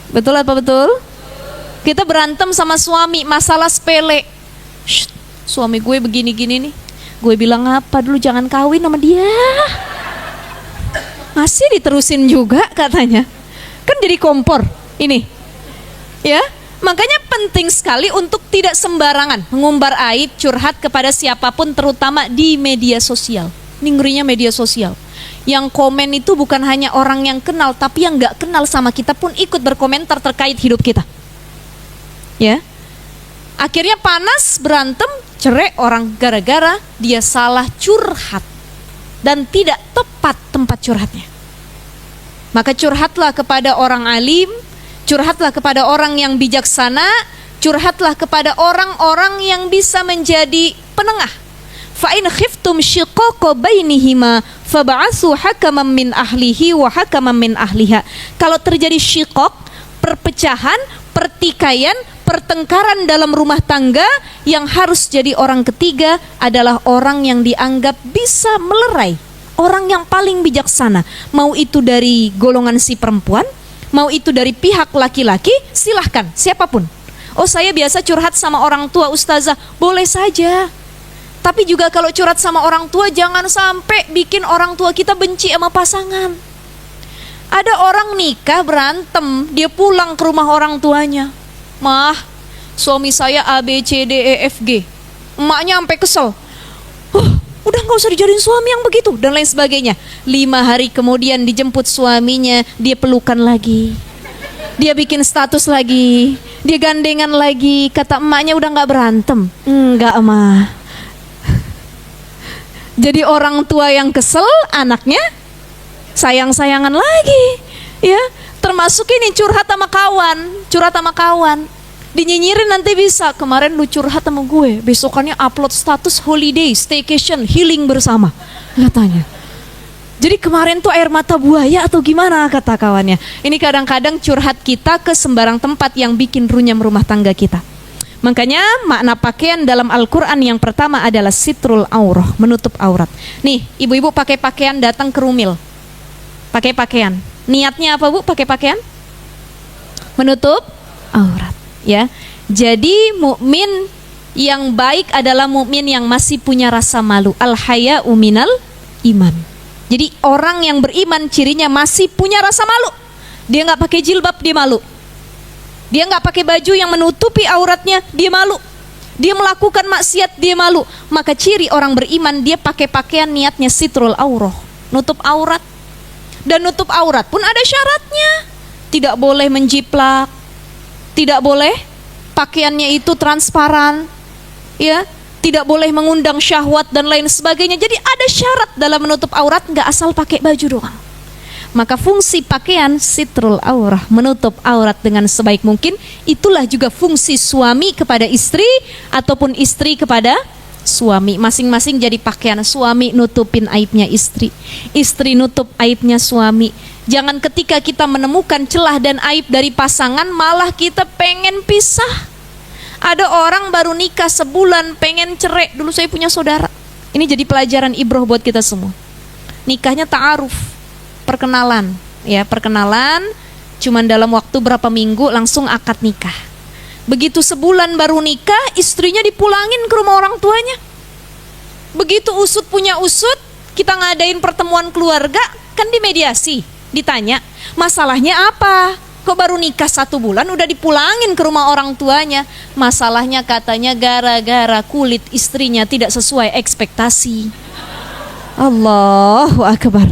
Betul apa betul? Kita berantem sama suami masalah sepele. Suami gue begini-gini nih. Gue bilang apa dulu, jangan kawin sama dia. Masih diterusin juga katanya. Kan jadi kompor ini. Ya, makanya penting sekali untuk tidak sembarangan mengumbar aib, curhat kepada siapapun, terutama di media sosial. Ini ngerinya media sosial. Yang komen itu bukan hanya orang yang kenal, tapi yang gak kenal sama kita pun ikut berkomentar terkait hidup kita. Ya, akhirnya panas, berantem, cerai orang gara-gara dia salah curhat dan tidak tepat tempat curhatnya. Maka curhatlah kepada orang alim, curhatlah kepada orang yang bijaksana, curhatlah kepada orang-orang yang bisa menjadi penengah. Fa in khiftum shiqaqa bainihima fab'atsu hakaman min ahlihi wa hakaman min ahliha. Kalau terjadi syiqaq, perpecahan, pertikaian, pertengkaran dalam rumah tangga, yang harus jadi orang ketiga adalah orang yang dianggap bisa melerai, orang yang paling bijaksana. Mau itu dari golongan si perempuan, mau itu dari pihak laki-laki, silahkan, siapapun. Oh, saya biasa curhat sama orang tua ustazah, boleh saja. Tapi juga kalau curhat sama orang tua, jangan sampai bikin orang tua kita benci sama pasangan. Ada orang nikah berantem, dia pulang ke rumah orang tuanya. Mah, suami saya A, B, C, D, E, F, G. Emaknya sampai kesel. Udah gak usah dijadiin suami yang begitu, dan lain sebagainya. 5 hari kemudian dijemput suaminya, dia pelukan lagi, dia bikin status lagi, dia gandengan lagi. Kata emaknya, udah gak berantem. Enggak mah. Jadi orang tua yang kesel, anaknya sayang-sayangan lagi. Ya, termasuk ini curhat sama kawan, dinyinyirin nanti bisa. Kemarin lu curhat sama gue, besokannya upload status holiday, staycation, healing bersama, katanya. Jadi kemarin tuh air mata buaya atau gimana kata kawannya. Ini kadang-kadang curhat kita ke sembarang tempat yang bikin runyam rumah tangga kita. Makanya makna pakaian dalam Al-Quran yang pertama adalah sitrul aurah, menutup aurat. Nih, ibu-ibu pakai pakaian datang ke Rumil, pakai pakaian. Niatnya apa bu pakai pakaian? Menutup aurat, ya. Jadi mukmin yang baik adalah mukmin yang masih punya rasa malu. Al-haya'u minal iman. Jadi orang yang beriman cirinya masih punya rasa malu. Dia nggak pakai jilbab, dia malu. Dia nggak pakai baju yang menutupi auratnya, dia malu. Dia melakukan maksiat, dia malu. Maka ciri orang beriman, dia pakai pakaian niatnya sitrul aurah, nutup aurat. Dan nutup aurat pun ada syaratnya. Tidak boleh menjiplak, tidak boleh pakaiannya itu transparan, ya, tidak boleh mengundang syahwat dan lain sebagainya. Jadi ada syarat dalam menutup aurat, nggak asal pakai baju doang. Maka fungsi pakaian sitrul aurah, menutup aurat dengan sebaik mungkin. Itulah juga fungsi suami kepada istri ataupun istri kepada suami. Masing-masing jadi pakaian. Suami nutupin aibnya istri, istri nutup aibnya suami. Jangan ketika kita menemukan celah dan aib dari pasangan malah kita pengen pisah. Ada orang baru nikah sebulan pengen cerai. Dulu saya punya saudara. Ini jadi pelajaran ibroh buat kita semua. Nikahnya ta'aruf, perkenalan, ya, perkenalan, cuman dalam waktu berapa minggu langsung akad nikah. Begitu sebulan baru nikah, istrinya dipulangin ke rumah orang tuanya. Begitu usut punya usut, kita ngadain pertemuan keluarga, kan dimediasi, ditanya, masalahnya apa? Kok baru nikah 1 bulan udah dipulangin ke rumah orang tuanya? Masalahnya katanya gara-gara kulit istrinya tidak sesuai ekspektasi. Allahu Akbar.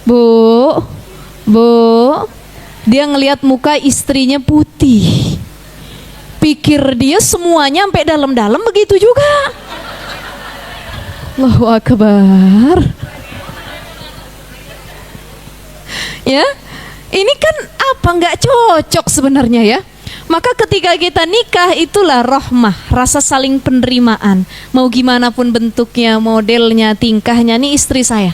Bu, dia ngelihat muka istrinya putih, pikir dia semuanya sampai dalam-dalam begitu juga. Allahu Akbar. Ya, ini kan apa nggak cocok sebenarnya ya. Maka ketika kita nikah itulah rahmah, rasa saling penerimaan. Mau gimana pun bentuknya, modelnya, tingkahnya, ini istri saya,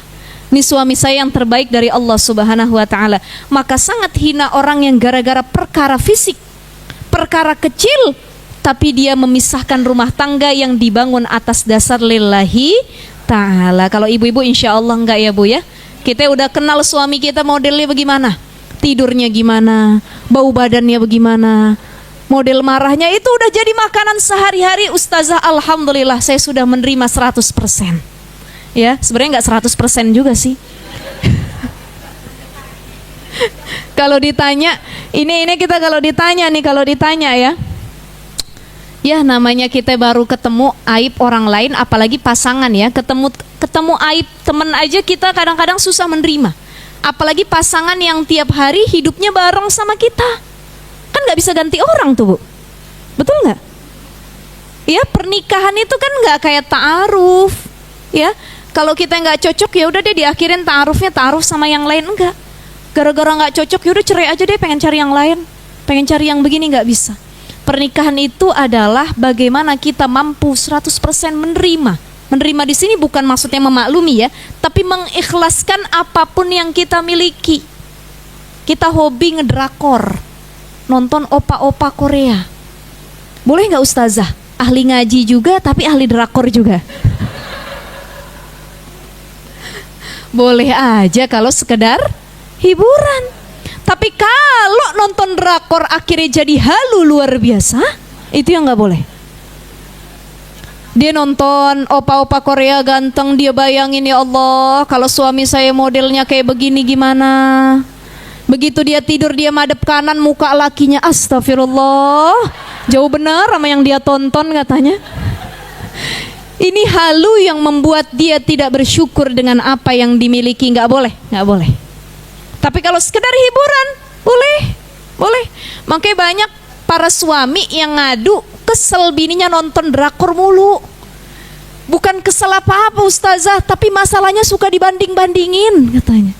ini suami saya yang terbaik dari Allah Subhanahu wa ta'ala. Maka sangat hina orang yang gara-gara perkara fisik, perkara kecil, tapi dia memisahkan rumah tangga yang dibangun atas dasar lillahi ta'ala. Kalau ibu-ibu insya Allah enggak ya Bu ya. Kita udah kenal suami kita modelnya bagaimana, tidurnya gimana, bau badannya bagaimana, model marahnya itu udah jadi makanan sehari-hari. Ustazah, alhamdulillah saya sudah menerima 100%. Ya, sebenarnya nggak 100% juga sih. Kalau ditanya, ini kita kalau ditanya ya. Ya namanya kita baru ketemu aib orang lain, apalagi pasangan ya. Ketemu aib teman aja kita kadang-kadang susah menerima. Apalagi pasangan yang tiap hari hidupnya bareng sama kita. Kan nggak bisa ganti orang tuh Bu. Betul nggak? Ya pernikahan itu kan nggak kayak ta'aruf. Ya kalau kita nggak cocok ya udah deh diakhirin ta'arufnya, ta'aruf sama yang lain, enggak. Gara-gara nggak cocok ya udah cerai aja deh, pengen cari yang lain, pengen cari yang begini, nggak bisa. Pernikahan itu adalah bagaimana kita mampu 100% menerima. Menerima di sini bukan maksudnya memaklumi ya, tapi mengikhlaskan apapun yang kita miliki. Kita hobi ngedrakor, nonton opa-opa Korea. Boleh nggak ustazah? Ahli ngaji juga tapi ahli drakor juga. Boleh aja kalau sekedar hiburan. Tapi kalau nonton drakor akhirnya jadi halu luar biasa, itu yang nggak boleh. Dia nonton opa-opa Korea ganteng, dia bayangin ya Allah, kalau suami saya modelnya kayak begini gimana. Begitu dia tidur dia madep kanan, muka lakinya astagfirullah, jauh benar sama yang dia tonton katanya. Ini halu yang membuat dia tidak bersyukur dengan apa yang dimiliki. Nggak boleh, nggak boleh. Tapi kalau sekedar hiburan, boleh. Makanya banyak para suami yang ngadu kesel bininya nonton drakor mulu. Bukan kesel apa-apa ustazah, tapi masalahnya suka dibanding-bandingin katanya.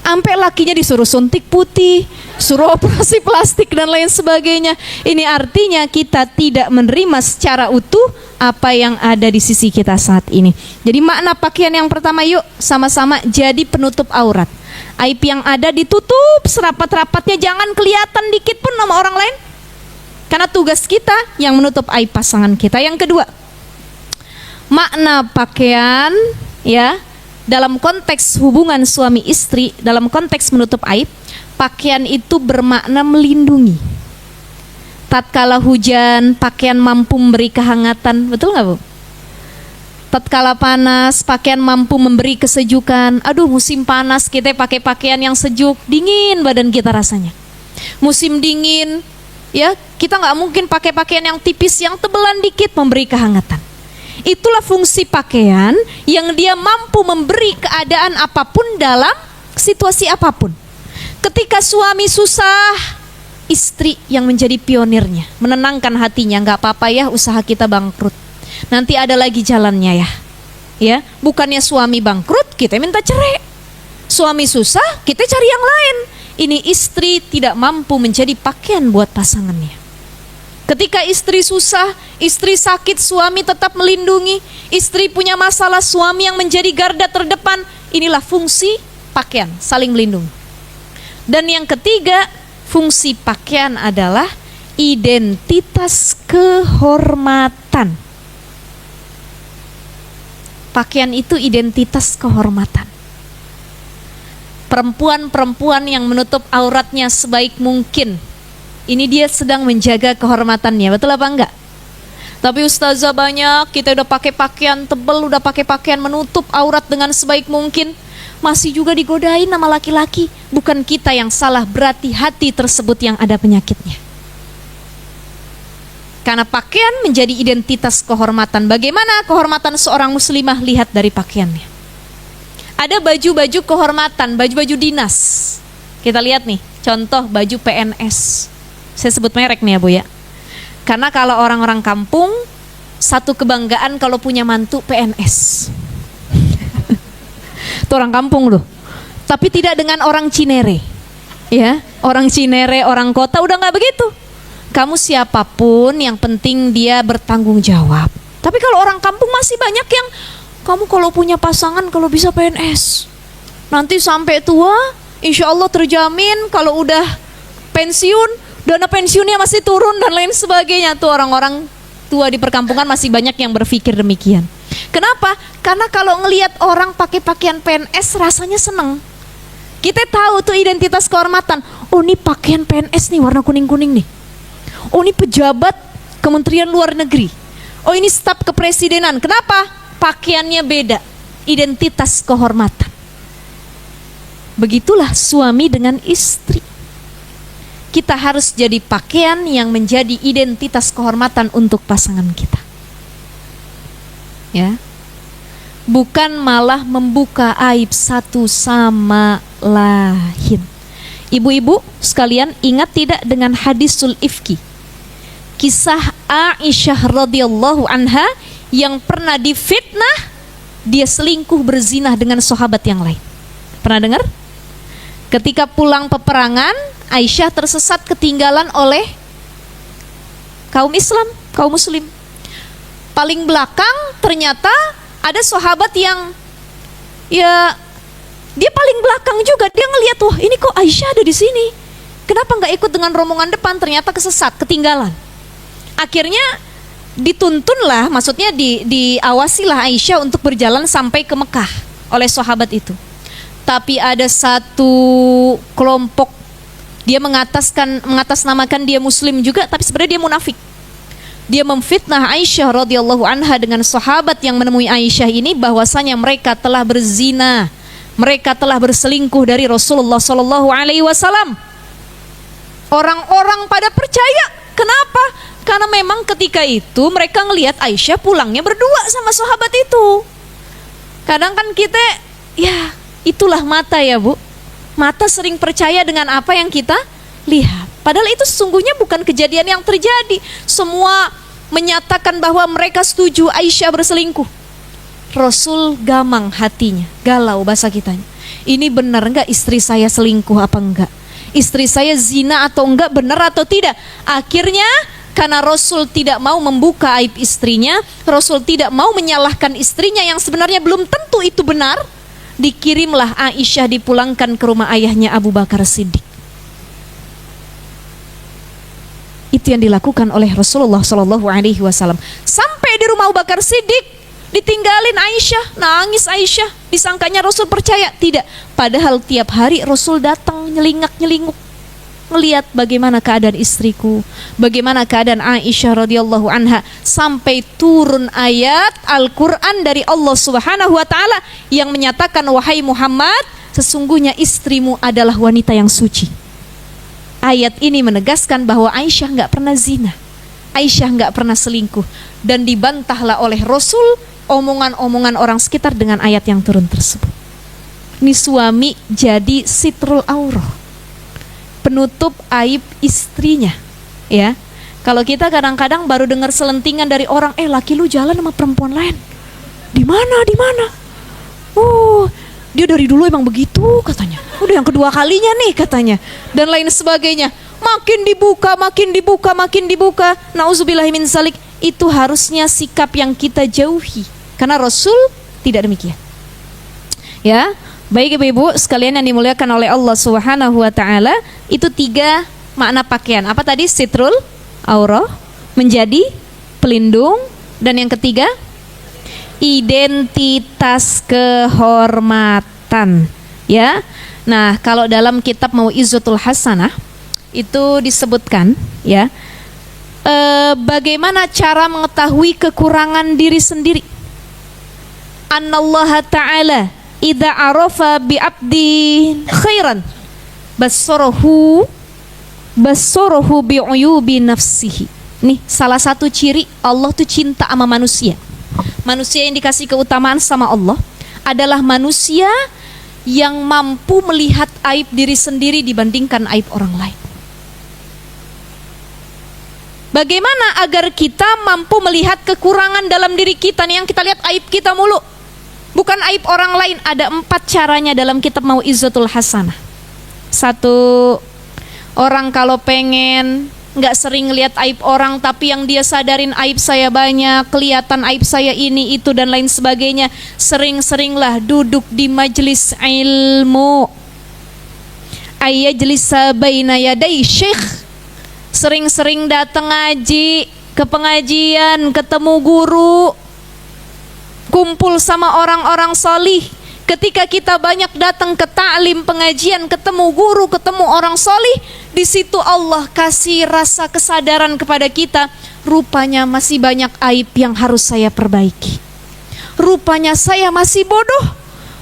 Sampai lakinya disuruh suntik putih, suruh operasi plastik dan lain sebagainya. Ini artinya kita tidak menerima secara utuh apa yang ada di sisi kita saat ini. Jadi makna pakaian yang pertama, yuk sama-sama jadi penutup aurat. Aib yang ada ditutup serapat-rapatnya, jangan kelihatan dikit pun sama orang lain. Karena tugas kita yang menutup aib pasangan kita. Yang kedua, makna pakaian ya dalam konteks hubungan suami istri, dalam konteks menutup aib, pakaian itu bermakna melindungi. Tatkala hujan, pakaian mampu memberi kehangatan, betul nggak Bu? Tatkala panas, pakaian mampu memberi kesejukan. Aduh, musim panas kita pakai pakaian yang sejuk, dingin badan kita rasanya. Musim dingin, ya kita nggak mungkin pakai pakaian yang tipis, yang tebelan dikit memberi kehangatan. Itulah fungsi pakaian yang dia mampu memberi keadaan apapun dalam situasi apapun. Ketika suami susah, istri yang menjadi pionirnya, menenangkan hatinya. Nggak apa-apa ya usaha kita bangkrut, nanti ada lagi jalannya ya. Ya, bukannya suami bangkrut kita minta cerai. Suami susah kita cari yang lain. Ini istri tidak mampu menjadi pakaian buat pasangannya. Ketika istri susah, istri sakit, suami tetap melindungi. Istri punya masalah, suami yang menjadi garda terdepan. Inilah fungsi pakaian, saling melindungi. Dan yang ketiga, fungsi pakaian adalah identitas kehormatan. Pakaian itu identitas kehormatan. Perempuan-perempuan yang menutup auratnya sebaik mungkin, ini dia sedang menjaga kehormatannya, betul apa enggak? Tapi ustazah banyak, kita udah pakai pakaian tebel, udah pakai pakaian menutup aurat dengan sebaik mungkin, masih juga digodain sama laki-laki. Bukan kita yang salah, berarti hati tersebut yang ada penyakitnya. Karena pakaian menjadi identitas kehormatan. Bagaimana kehormatan seorang muslimah? Lihat dari pakaiannya. Ada baju-baju kehormatan, baju-baju dinas. Kita lihat nih, contoh baju PNS. Saya sebut merek nih ya Bu ya. Karena kalau orang-orang kampung, satu kebanggaan kalau punya mantu PNS. Itu orang kampung loh. Tapi tidak dengan orang Cinere. Ya, orang Cinere, orang kota udah nggak begitu. kamu siapapun, yang penting dia bertanggung jawab. Tapi kalau orang kampung masih banyak yang, kamu kalau punya pasangan kalau bisa PNS, nanti sampai tua insya Allah terjamin, kalau udah pensiun dana pensiunnya masih turun dan lain sebagainya. Tuh orang-orang tua di perkampungan masih banyak yang berpikir demikian. Kenapa? Karena kalau ngelihat orang pakai pakaian PNS rasanya seneng. Kita tahu tuh identitas kehormatan. Oh, ini pakaian PNS nih, warna kuning-kuning nih. Oh, ini pejabat Kementerian Luar Negeri. Oh, ini staf kepresidenan. Kenapa? Pakaiannya beda. Identitas kehormatan. Begitulah suami dengan istri. Kita harus jadi pakaian yang menjadi identitas kehormatan untuk pasangan kita. Ya. Bukan malah membuka aib satu sama lain. Ibu-ibu sekalian, ingat tidak dengan hadisul ifki? Kisah Aisyah radhiyallahu anha yang pernah difitnah dia selingkuh berzinah dengan sahabat yang lain. Pernah dengar? Ketika pulang peperangan, Aisyah tersesat ketinggalan oleh kaum Islam, kaum muslim. Paling belakang ternyata ada sahabat yang ya dia paling belakang juga. Dia ngelihat, wah ini kok Aisyah ada di sini. Kenapa nggak ikut dengan rombongan depan? Ternyata kesesat, ketinggalan. Akhirnya dituntunlah, maksudnya diawasilah Aisyah untuk berjalan sampai ke Mekah oleh sahabat itu. Tapi ada satu kelompok, dia mengatasnamakan dia muslim juga, tapi sebenarnya dia munafik. Dia memfitnah Aisyah radhiyallahu anha dengan sahabat yang menemui Aisyah ini bahwasanya mereka telah berzina, mereka telah berselingkuh dari Rasulullah sallallahu alaihi wasallam. Orang-orang pada percaya. Kenapa? Karena memang ketika itu mereka ngelihat Aisyah pulangnya berdua sama sahabat itu. Kadang kan kita, ya itulah mata ya Bu. Mata sering percaya dengan apa yang kita lihat. Padahal itu sesungguhnya bukan kejadian yang terjadi. Semua menyatakan bahwa mereka setuju Aisyah berselingkuh. Rasul gamang hatinya, galau bahasa kitanya. Ini benar enggak istri saya selingkuh apa enggak? Istri saya zina atau enggak, benar atau tidak? Akhirnya karena Rasul tidak mau membuka aib istrinya, Rasul tidak mau menyalahkan istrinya yang sebenarnya belum tentu itu benar, dikirimlah Aisyah dipulangkan ke rumah ayahnya Abu Bakar Siddiq. Itu yang dilakukan oleh Rasulullah Shallallahu Alaihi Wasallam. Sampai di rumah Abu Bakar Siddiq, ditinggalin Aisyah, nangis Aisyah. Disangkanya Rasul percaya, tidak. Padahal tiap hari Rasul datang nyelingak-nyelinguk, melihat bagaimana keadaan istriku, bagaimana keadaan Aisyah radhiyallahu anha, sampai turun ayat Al-Quran dari Allah Subhanahu Wa Taala yang menyatakan, wahai Muhammad, sesungguhnya istrimu adalah wanita yang suci. Ayat ini menegaskan bahwa Aisyah nggak pernah zina, Aisyah nggak pernah selingkuh, dan dibantahlah oleh Rasul omongan-omongan orang sekitar dengan ayat yang turun tersebut. Ini suami jadi sitrul aurah, penutup aib istrinya. Ya, kalau kita kadang-kadang baru dengar selentingan dari orang, laki lu jalan sama perempuan lain. Di mana? Di mana? Oh, dia dari dulu emang begitu katanya. Udah yang kedua kalinya nih katanya. Dan lain sebagainya. Makin dibuka, makin dibuka, makin dibuka. Nauzubillahi min zalik. Itu harusnya sikap yang kita jauhi. Karena Rasul tidak demikian. Ya, baik ibu-ibu sekalian yang dimuliakan oleh Allah Subhanahu Wa Taala, itu 3 makna pakaian. Apa tadi? Sitrul aurah, menjadi pelindung, dan yang ketiga identitas kehormatan. Ya. Nah, kalau dalam kitab Mau'izatul Hasanah itu disebutkan, ya, bagaimana cara mengetahui kekurangan diri sendiri. Annallaha ta'ala idza arafa bi abdin khairan basarahu bi uyubi nafsihi. Nih, salah satu ciri Allah tuh cinta sama manusia. Manusia yang dikasih keutamaan sama Allah adalah manusia yang mampu melihat aib diri sendiri dibandingkan aib orang lain. Bagaimana agar kita mampu melihat kekurangan dalam diri kita nih, yang kita lihat aib kita mulu, bukan aib orang lain? Ada 4 caranya dalam kitab Mau'izatul Hasanah. 1, orang kalau pengen nggak sering lihat aib orang, tapi yang dia sadarin aib saya banyak, kelihatan aib saya ini itu dan lain sebagainya. Sering-seringlah duduk di majelis ilmu. Ayyajlisa baina yaday syekh. Sering-sering datang ngaji, ke pengajian, ketemu guru, kumpul sama orang-orang solih. Ketika kita banyak datang ke ta'lim, pengajian, ketemu guru, ketemu orang solih, di situ Allah kasih rasa kesadaran kepada kita, rupanya masih banyak aib yang harus saya perbaiki. Rupanya saya masih bodoh,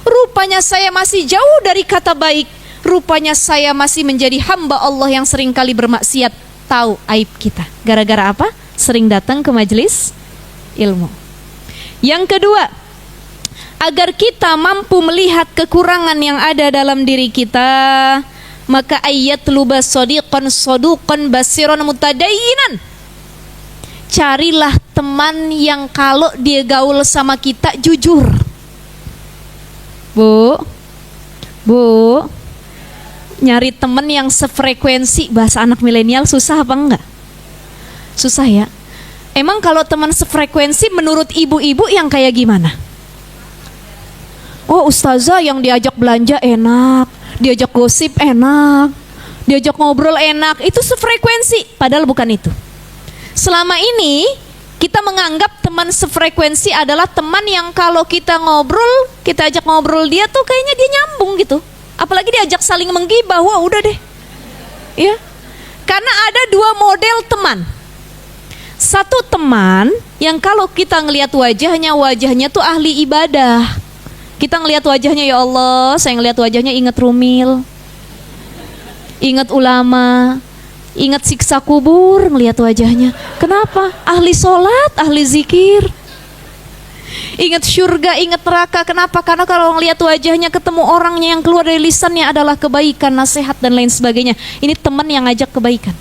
rupanya saya masih jauh dari kata baik, rupanya saya masih menjadi hamba Allah yang seringkali bermaksiat. Tahu aib kita. Gara-gara apa? Sering datang ke majelis ilmu. Yang kedua, agar kita mampu melihat kekurangan yang ada dalam diri kita, maka ayat luba sadiqan saduqan basiran mutadayyinan. Carilah teman yang kalau dia gaul sama kita jujur. Bu, nyari teman yang sefrekuensi, bahasa anak milenial susah apa enggak? Susah ya. Emang kalau teman sefrekuensi menurut ibu-ibu yang kayak gimana? Oh, ustazah yang diajak belanja enak, diajak gosip enak, diajak ngobrol enak, itu sefrekuensi. Padahal bukan itu. Selama ini kita menganggap teman sefrekuensi adalah teman yang kalau kita ngobrol, kita ajak ngobrol dia tuh kayaknya dia nyambung gitu. Apalagi diajak saling menggibah, wah udah deh. Ya. Karena ada dua model teman. Satu teman yang kalau kita ngelihat wajahnya tuh ahli ibadah. Kita ngelihat wajahnya, ya Allah, saya ngelihat wajahnya ingat Rumil, ingat ulama, ingat siksa kubur, ngelihat wajahnya. Kenapa? Ahli sholat, ahli zikir. Ingat surga, ingat neraka. Kenapa? Karena kalau ngelihat wajahnya, ketemu orangnya, yang keluar dari lisannya adalah kebaikan, nasihat dan lain sebagainya. Ini teman yang ngajak kebaikan.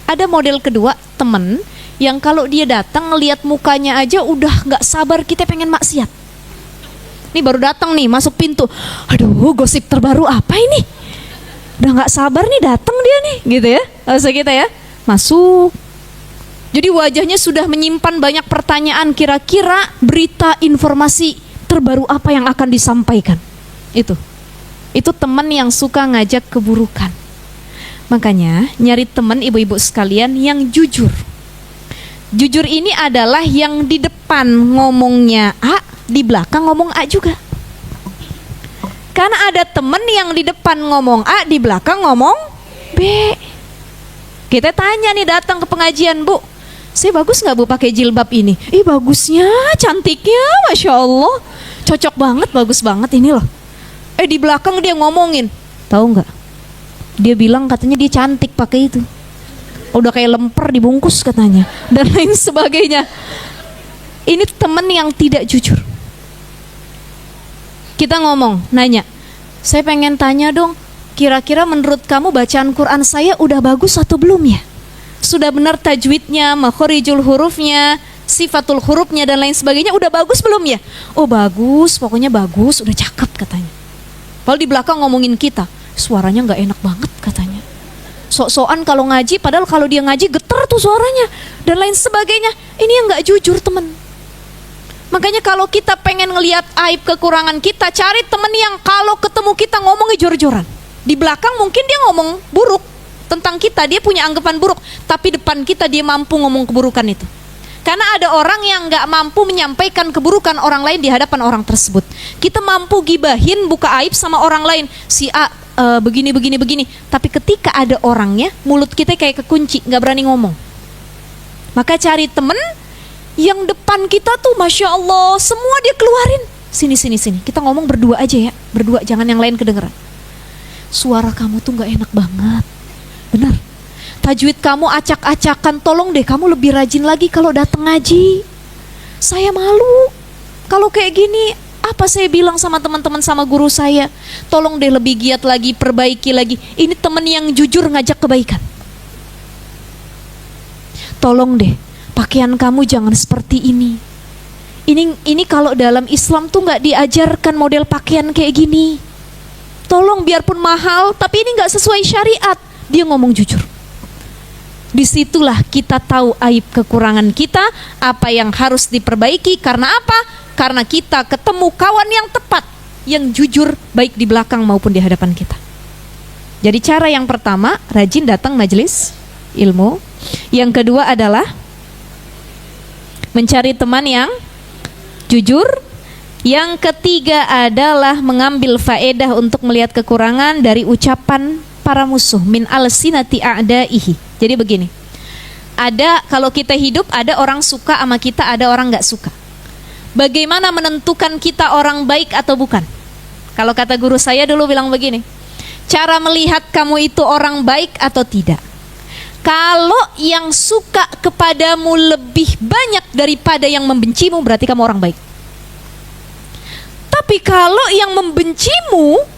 Ada model kedua, teman yang kalau dia datang ngelihat mukanya aja udah nggak sabar kita pengen maksiat. Ini baru datang nih, masuk pintu. Aduh, gosip terbaru apa ini? Udah nggak sabar nih datang dia nih, gitu ya. Bahasa kita ya, masuk. Jadi wajahnya sudah menyimpan banyak pertanyaan, kira-kira berita informasi terbaru apa yang akan disampaikan. Itu teman yang suka ngajak keburukan. Makanya nyari teman ibu-ibu sekalian yang jujur. Jujur ini adalah yang di depan ngomongnya A, di belakang ngomong A juga. Karena ada temen yang di depan ngomong A, di belakang ngomong B. Kita tanya nih datang ke pengajian, Bu, saya bagus gak Bu pakai jilbab ini? Ih bagusnya, cantiknya, Masya Allah, cocok banget, bagus banget ini loh. Di belakang dia ngomongin, tahu nggak? Dia bilang katanya dia cantik pakai itu. Udah kayak lemper dibungkus katanya, dan lain sebagainya. Ini temen yang tidak jujur. Kita ngomong, nanya, saya pengen tanya dong, kira-kira menurut kamu bacaan Quran saya udah bagus atau belum ya? Sudah benar tajwidnya, makhorijul hurufnya, sifatul hurufnya dan lain sebagainya udah bagus belum ya? Oh bagus, pokoknya bagus, udah cakep katanya. Padahal di belakang ngomongin kita, suaranya nggak enak banget katanya. Sok-sokan kalau ngaji, padahal kalau dia ngaji geter tuh suaranya dan lain sebagainya. Ini yang nggak jujur teman. Makanya kalau kita pengen ngelihat aib kekurangan kita, cari temen yang kalau ketemu kita ngomongnya jor-joran. Di belakang mungkin dia ngomong buruk tentang kita, dia punya anggapan buruk, tapi depan kita dia mampu ngomong keburukan itu. Karena ada orang yang gak mampu menyampaikan keburukan orang lain di hadapan orang tersebut. Kita mampu gibahin, buka aib sama orang lain, si A begini, tapi ketika ada orangnya, mulut kita kayak kekunci, gak berani ngomong. Maka cari temen yang depan kita tuh Masya Allah semua dia keluarin. Sini, kita ngomong berdua aja ya, berdua, jangan yang lain kedengeran. Suara kamu tuh gak enak banget, benar. Tajwid kamu acak-acakan, tolong deh kamu lebih rajin lagi kalau datang ngaji. Saya malu kalau kayak gini. Apa saya bilang sama teman-teman, sama guru saya, tolong deh lebih giat lagi, perbaiki lagi. Ini teman yang jujur ngajak kebaikan. Tolong deh pakaian kamu jangan seperti ini. Ini kalau dalam Islam tuh nggak diajarkan model pakaian kayak gini. Tolong biarpun mahal, tapi ini nggak sesuai syariat. Dia ngomong jujur. Disitulah kita tahu aib kekurangan kita, apa yang harus diperbaiki. Karena apa? Karena kita ketemu kawan yang tepat, yang jujur baik di belakang maupun di hadapan kita. Jadi cara yang pertama, rajin datang majelis ilmu. Yang kedua adalah mencari teman yang jujur. Yang ketiga adalah mengambil faedah untuk melihat kekurangan dari ucapan para musuh, min alsinati a'daihi. Jadi begini, ada, kalau kita hidup ada orang suka sama kita, ada orang gak suka. Bagaimana menentukan kita orang baik atau bukan? Kalau kata guru saya dulu bilang begini, cara melihat kamu itu orang baik atau tidak, kalau yang suka kepadamu lebih banyak daripada yang membencimu, berarti kamu orang baik. Tapi kalau yang membencimu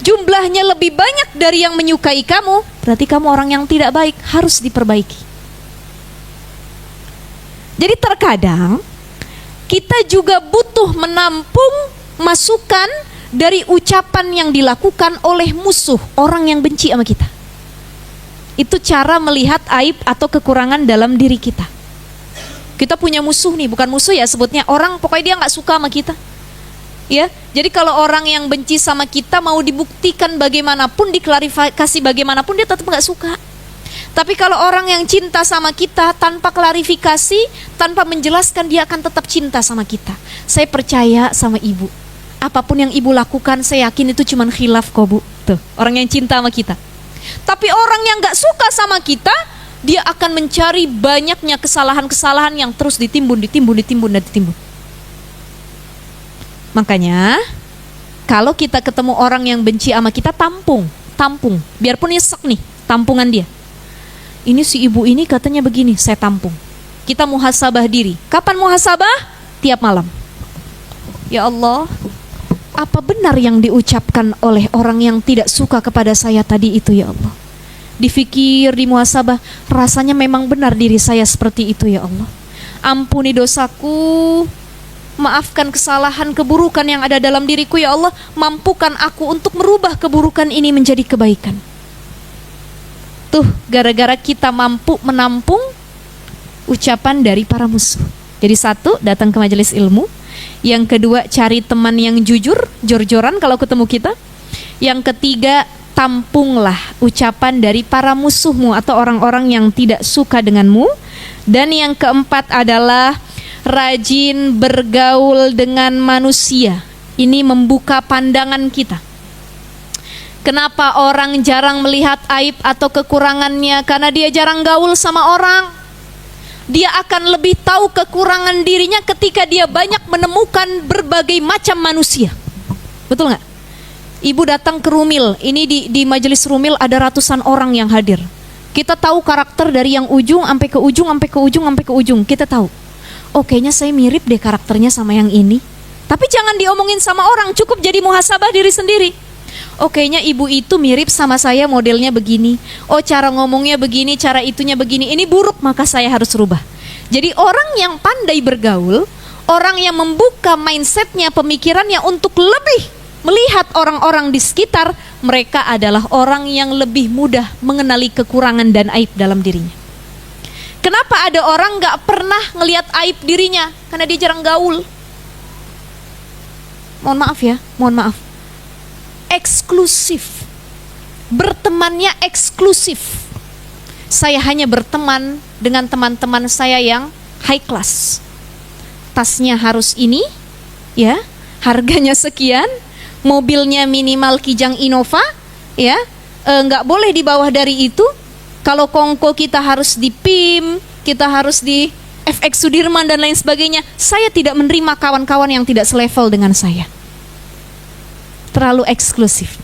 jumlahnya lebih banyak dari yang menyukai kamu, berarti kamu orang yang tidak baik, harus diperbaiki. Jadi terkadang kita juga butuh menampung masukan dari ucapan yang dilakukan oleh musuh, orang yang benci sama kita. Itu cara melihat aib atau kekurangan dalam diri kita. Kita punya musuh nih, bukan musuh ya sebutnya, orang pokoknya dia gak suka sama kita. Ya, jadi kalau orang yang benci sama kita mau dibuktikan bagaimanapun, diklarifikasi bagaimanapun, dia tetap gak suka. Tapi kalau orang yang cinta sama kita, tanpa klarifikasi, tanpa menjelaskan, dia akan tetap cinta sama kita. Saya percaya sama ibu, apapun yang ibu lakukan, saya yakin itu cuma khilaf kok bu. Tuh, orang yang cinta sama kita. Tapi orang yang gak suka sama kita, dia akan mencari banyaknya kesalahan-kesalahan yang terus ditimbun. Makanya kalau kita ketemu orang yang benci sama kita, tampung, biarpun nyesek nih, tampungan dia. Ini si ibu ini katanya begini, saya tampung. Kita muhasabah diri. Kapan muhasabah? Tiap malam. Ya Allah, apa benar yang diucapkan oleh orang yang tidak suka kepada saya tadi itu ya Allah? Difikir, di muhasabah, rasanya memang benar diri saya seperti itu ya Allah. Ampuni dosaku, maafkan kesalahan, keburukan yang ada dalam diriku ya Allah. Mampukan aku untuk merubah keburukan ini menjadi kebaikan. Tuh, gara-gara kita mampu menampung ucapan dari para musuh. Jadi satu, datang ke majelis ilmu. Yang kedua, cari teman yang jujur, jor-joran kalau ketemu kita. Yang ketiga, tampunglah ucapan dari para musuhmu atau orang-orang yang tidak suka denganmu. Dan yang keempat adalah rajin bergaul dengan manusia. Ini membuka pandangan kita. Kenapa orang jarang melihat aib atau kekurangannya? Karena dia jarang gaul sama orang. Dia akan lebih tahu kekurangan dirinya ketika dia banyak menemukan berbagai macam manusia. Betul nggak? Ibu datang ke Rumil, ini di majelis Rumil ada ratusan orang yang hadir. Kita tahu karakter dari yang ujung sampai ke ujung, sampai ke ujung, sampai ke ujung. Kita tahu. Oh, kayaknya saya mirip deh karakternya sama yang ini. Tapi jangan diomongin sama orang, cukup jadi muhasabah diri sendiri. Oh, kayaknya ibu itu mirip sama saya, modelnya begini. Oh, cara ngomongnya begini, cara itunya begini. Ini buruk, maka saya harus rubah. Jadi orang yang pandai bergaul, orang yang membuka mindsetnya, pemikirannya untuk lebih melihat orang-orang di sekitar, mereka adalah orang yang lebih mudah mengenali kekurangan dan aib dalam dirinya. Kenapa ada orang gak pernah ngelihat aib dirinya? Karena dia jarang gaul. Mohon maaf ya, mohon maaf. Eksklusif. Bertemannya eksklusif. Saya hanya berteman dengan teman-teman saya yang high class. Tasnya harus ini, ya, harganya sekian, mobilnya minimal Kijang Innova, ya, nggak boleh di bawah dari itu. Kalau kongko kita harus di PIM, kita harus di FX Sudirman dan lain sebagainya. Saya tidak menerima kawan-kawan yang tidak selevel dengan saya. Terlalu eksklusif.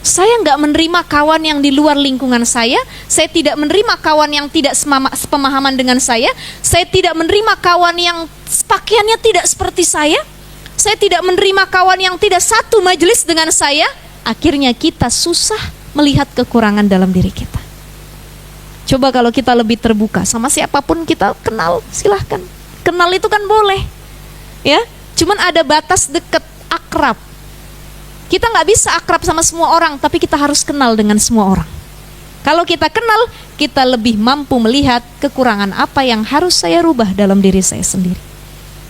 Saya nggak menerima kawan yang di luar lingkungan saya tidak menerima kawan yang tidak sepemahaman dengan saya tidak menerima kawan yang pakaiannya tidak seperti saya tidak menerima kawan yang tidak satu majelis dengan saya. Akhirnya kita susah melihat kekurangan dalam diri kita. Coba kalau kita lebih terbuka sama siapapun kita kenal, silahkan. Kenal itu kan boleh, ya. Cuman ada batas dekat, akrab. Kita nggak bisa akrab sama semua orang, tapi kita harus kenal dengan semua orang. Kalau kita kenal, kita lebih mampu melihat kekurangan apa yang harus saya rubah dalam diri saya sendiri.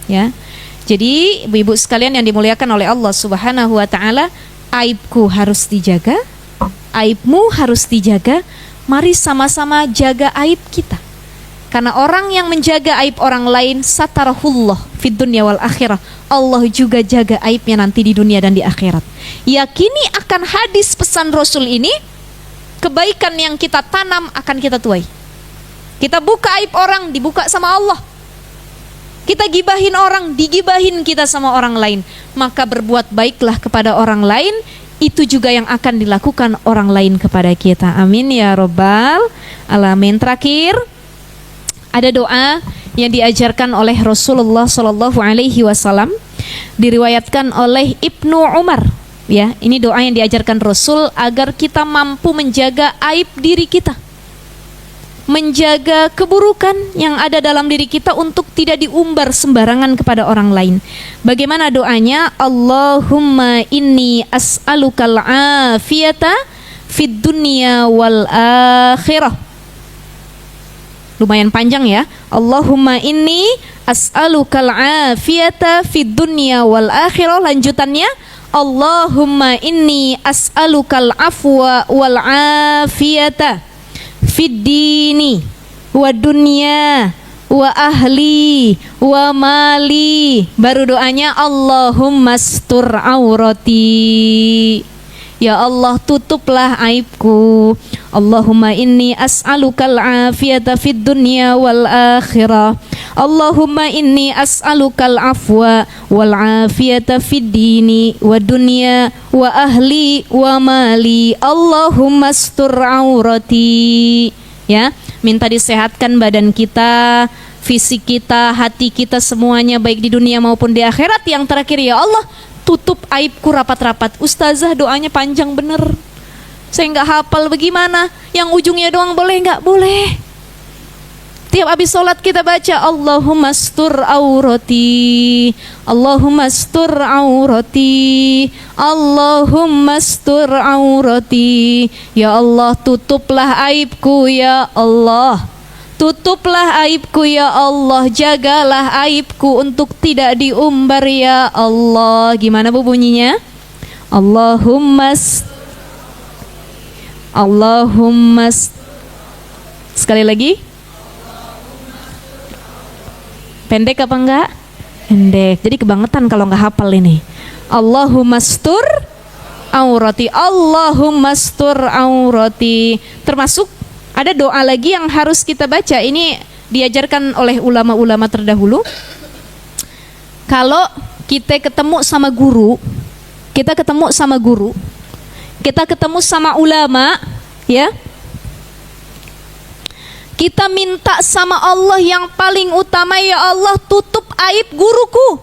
Ya. Jadi, ibu-ibu sekalian yang dimuliakan oleh Allah Subhanahu wa taala, aibku harus dijaga, aibmu harus dijaga. Mari sama-sama jaga aib kita. Karena orang yang menjaga aib orang lain, satarahullah fid dunya wal akhirah. Allah juga jaga aibnya nanti di dunia dan di akhirat. Yakini akan hadis pesan Rasul ini, kebaikan yang kita tanam akan kita tuai. Kita buka aib orang, dibuka sama Allah. Kita gibahin orang, digibahin kita sama orang lain. Maka berbuat baiklah kepada orang lain, itu juga yang akan dilakukan orang lain kepada kita. Amin ya Rabbal Alamin. Terakhir, ada doa yang diajarkan oleh Rasulullah Shallallahu Alaihi Wasallam, diriwayatkan oleh Ibnu Umar. Ya, ini doa yang diajarkan Rasul agar kita mampu menjaga aib diri kita, menjaga keburukan yang ada dalam diri kita untuk tidak diumbar sembarangan kepada orang lain. Bagaimana doanya? Allahumma inni as'alukal afiyata fid dunya wal akhirah. Lumayan panjang ya. Allahumma inni as'alukal afiyata fid dunya wal akhirah. Lanjutannya, Allahumma inni as'alukal afwa wal afiyata fid dini wa dunya wa ahli wa mali. Baru doanya, Allahumma astur aurati. Ya Allah, tutuplah aibku. Allahumma inni as'alukal afiyata fid dunya wal akhirah. Allahumma inni as'alukal afwa wal afiyata fid dini wa dunya wa ahli wa mali. Allahumma astur aurati. Ya, minta disehatkan badan kita, fisik kita, hati kita, semuanya baik di dunia maupun di akhirat. Yang terakhir, ya Allah, tutup aibku rapat-rapat. Ustazah, doanya panjang bener, saya nggak hafal. Bagaimana? Yang ujungnya doang boleh nggak? Boleh. Tiap habis sholat kita baca Allahumma astur aurati, Allahumma astur aurati, Allahumma astur aurati. Ya Allah, tutuplah aibku ya Allah. Tutuplah aibku ya Allah, jagalah aibku untuk tidak diumbar ya Allah. Gimana bu bunyinya? Allahumma sekali lagi. Pendek apa enggak? Pendek. Jadi kebangetan kalau enggak hafal ini. Allahumma astur aurati, Allahumma astur aurati. Termasuk ada doa lagi yang harus kita baca. Ini diajarkan oleh ulama-ulama terdahulu. Kalau kita ketemu sama guru, kita ketemu sama ulama, ya, kita minta sama Allah yang paling utama, ya Allah, tutup aib guruku.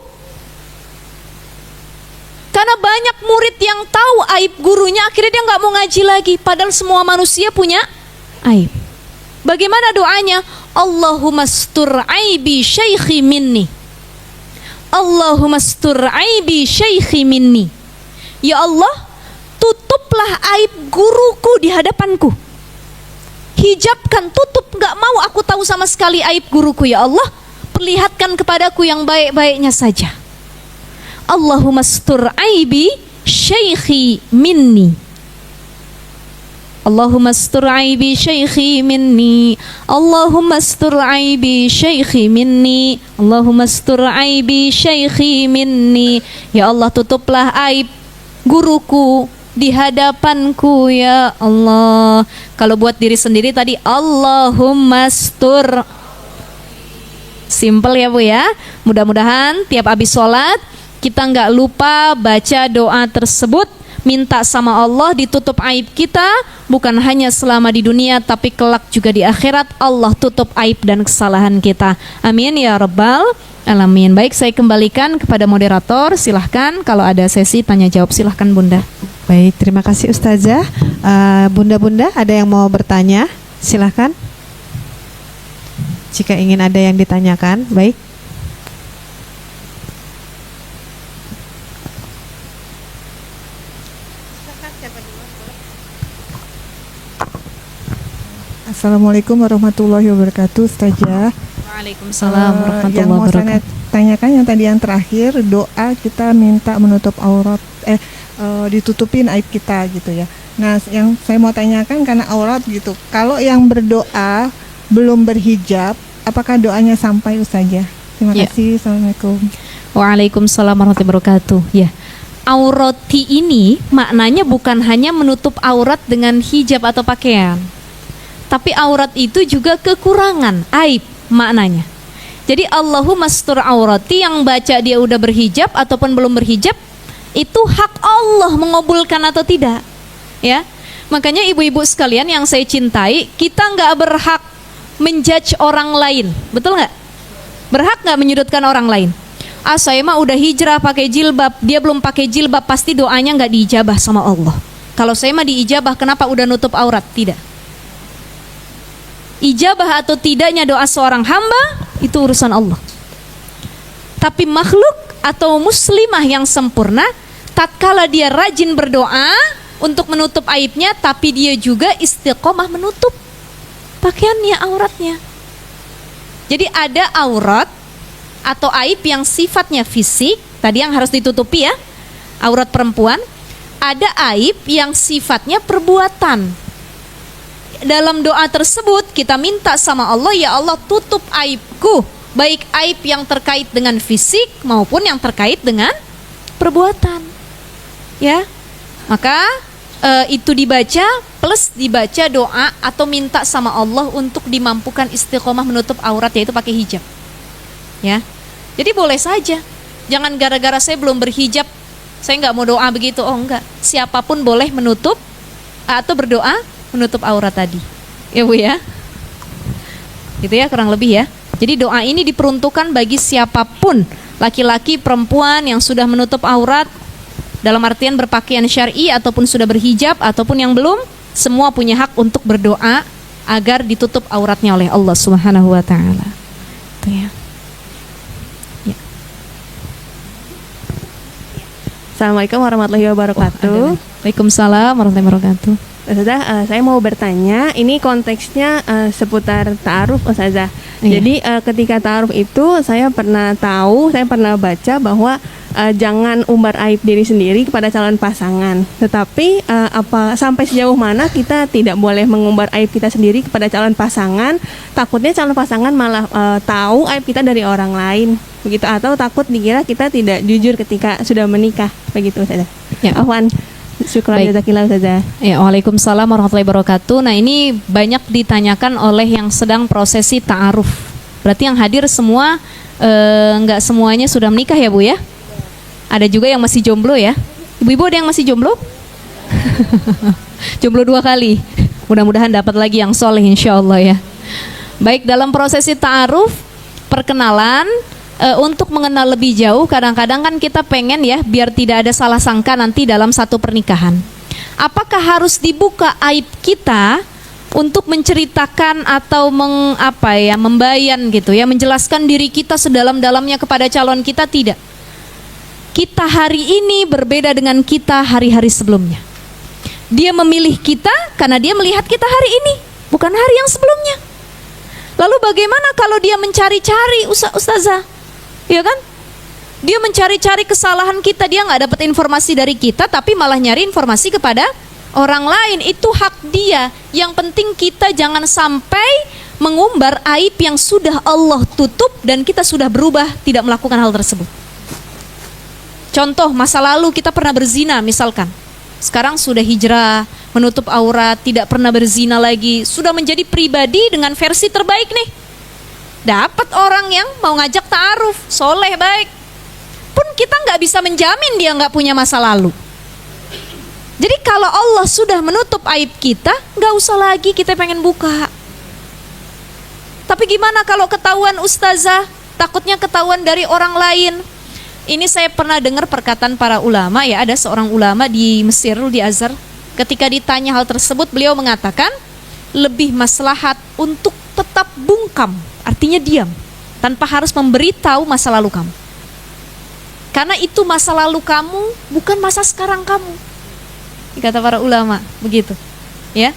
Karena banyak murid yang tahu aib gurunya, akhirnya dia nggak mau ngaji lagi. Padahal semua manusia punya aib. Bagaimana doanya? Allahumma astur aibi syaikhi minni. Allahumma astur aibi syaikhi minni. Ya Allah, tutuplah aib guruku di hadapanku. Hijabkan, tutup, gak mau aku tahu sama sekali aib guruku ya Allah. Perlihatkan kepadaku yang baik-baiknya saja. Allahumma astur aibi syaikhi minni. Allahumma astur aibi syaikhi minni. Allahumma astur aibi syaikhi minni. Allahumma astur aibi syaikhi minni. Ya Allah, tutuplah aib guruku di hadapanku ya Allah. Kalau buat diri sendiri tadi Allahumma astur. Simple ya Bu ya. Mudah-mudahan tiap habis sholat kita nggak lupa baca doa tersebut, minta sama Allah ditutup aib kita, bukan hanya selama di dunia tapi kelak juga di akhirat. Allah tutup aib dan kesalahan kita. Amin ya Rabbal Alamin. Baik, saya kembalikan kepada moderator. Silahkan kalau ada sesi tanya jawab, silahkan Bunda. Baik, terima kasih Ustazah. Bunda-bunda, ada yang mau bertanya? Silahkan. Jika ingin ada yang ditanyakan, baik. Assalamualaikum warahmatullahi wabarakatuh, Ustazah. Waalaikumsalam warahmatullahi Yang mau saya wabarakatuh. tanyakan yang tadi yang terakhir, doa kita minta menutup aurat, ditutupin aib kita gitu ya. Nah, yang saya mau tanyakan karena aurat gitu. Kalau yang berdoa belum berhijab, apakah doanya sampai, Ustazah? Terima Ya. kasih. Assalamualaikum. Waalaikumsalam warahmatullahi wabarakatuh. Ya. Aurati ini maknanya bukan hanya menutup aurat dengan hijab atau pakaian. Tapi aurat itu juga kekurangan, aib maknanya. Jadi Allahumma astur aurati, yang baca dia udah berhijab ataupun belum berhijab, itu hak Allah mengabulkan atau tidak. Ya. Makanya ibu-ibu sekalian yang saya cintai, kita nggak berhak menjudge orang lain. Betul nggak? Berhak nggak menyudutkan orang lain? Saya mah udah hijrah pakai jilbab, dia belum pakai jilbab, pasti doanya nggak diijabah sama Allah. Kalau saya mah diijabah, kenapa udah nutup aurat? Tidak. Ijabah atau tidaknya doa seorang hamba itu urusan Allah. Tapi makhluk atau muslimah yang sempurna, tatkala dia rajin berdoa untuk menutup aibnya, tapi dia juga istiqomah menutup pakaiannya, auratnya. Jadi ada aurat atau aib yang sifatnya fisik, tadi yang harus ditutupi ya, aurat perempuan. Ada aib yang sifatnya perbuatan. Dalam doa tersebut kita minta sama Allah, ya Allah tutup aibku, baik aib yang terkait dengan fisik maupun yang terkait dengan perbuatan. Ya, maka itu dibaca plus dibaca doa atau minta sama Allah untuk dimampukan istiqomah menutup aurat, yaitu pakai hijab. Ya, jadi boleh saja. Jangan gara-gara saya belum berhijab, saya nggak mau doa begitu. Oh enggak, siapapun boleh menutup atau berdoa menutup aurat tadi. Ya Bu ya, gitu ya kurang lebih ya. Jadi doa ini diperuntukkan bagi siapapun, laki-laki, perempuan yang sudah menutup aurat, dalam artian berpakaian syar'i ataupun sudah berhijab ataupun yang belum, semua punya hak untuk berdoa agar ditutup auratnya oleh Allah Subhanahu wa taala. Itu ya. Assalamualaikum warahmatullahi wabarakatuh. Waalaikumsalam warahmatullahi wabarakatuh. Ustazah, saya mau bertanya, ini konteksnya seputar ta'aruf, Ustazah. Iya. Jadi ketika ta'aruf itu saya pernah baca bahwa jangan umbar aib diri sendiri kepada calon pasangan. Tetapi sampai sejauh mana kita tidak boleh mengumbar aib kita sendiri kepada calon pasangan? Takutnya calon pasangan malah tahu aib kita dari orang lain, begitu, atau takut dikira kita tidak jujur ketika sudah menikah, begitu Ustazah. Ya. Afwan. Syukran Baik. jazakillah Ustazah. Ya, waalaikumsalam warahmatullahi wabarakatuh. Nah, ini banyak ditanyakan oleh yang sedang prosesi ta'aruf. Berarti yang hadir semua nggak semuanya sudah menikah ya Bu ya? Ada juga yang masih jomblo ya? Ibu-ibu ada yang masih jomblo? Jomblo 2 kali. Mudah-mudahan dapat lagi yang soleh insyaallah ya. Baik, dalam prosesi ta'aruf, perkenalan, untuk mengenal lebih jauh, kadang-kadang kan kita pengen ya biar tidak ada salah sangka nanti dalam satu pernikahan. Apakah harus dibuka aib kita untuk menceritakan atau membayan gitu ya, menjelaskan diri kita sedalam-dalamnya kepada calon kita? Tidak. Kita hari ini berbeda dengan kita hari-hari sebelumnya. Dia memilih kita karena dia melihat kita hari ini, bukan hari yang sebelumnya. Lalu bagaimana kalau dia mencari-cari, Ustazah? Ya kan? Dia mencari-cari kesalahan kita, dia nggak dapat informasi dari kita, tapi malah nyari informasi kepada orang lain. Itu hak dia. Yang penting kita jangan sampai mengumbar aib yang sudah Allah tutup dan kita sudah berubah tidak melakukan hal tersebut. Contoh, masa lalu kita pernah berzina misalkan. Sekarang sudah hijrah, menutup aurat, tidak pernah berzina lagi, sudah menjadi pribadi dengan versi terbaik nih. Dapat orang yang mau ngajak ta'aruf, soleh, baik, pun kita nggak bisa menjamin dia nggak punya masa lalu. Jadi kalau Allah sudah menutup aib kita, nggak usah lagi kita pengen buka. Tapi gimana kalau ketahuan Ustazah? Takutnya ketahuan dari orang lain. Ini saya pernah dengar perkataan para ulama ya, ada seorang ulama di Mesir, di Azhar, ketika ditanya hal tersebut, beliau mengatakan lebih maslahat untuk tetap bungkam, artinya diam, tanpa harus memberitahu masa lalu kamu. Karena itu masa lalu kamu, bukan masa sekarang kamu. Kata para ulama begitu. Ya.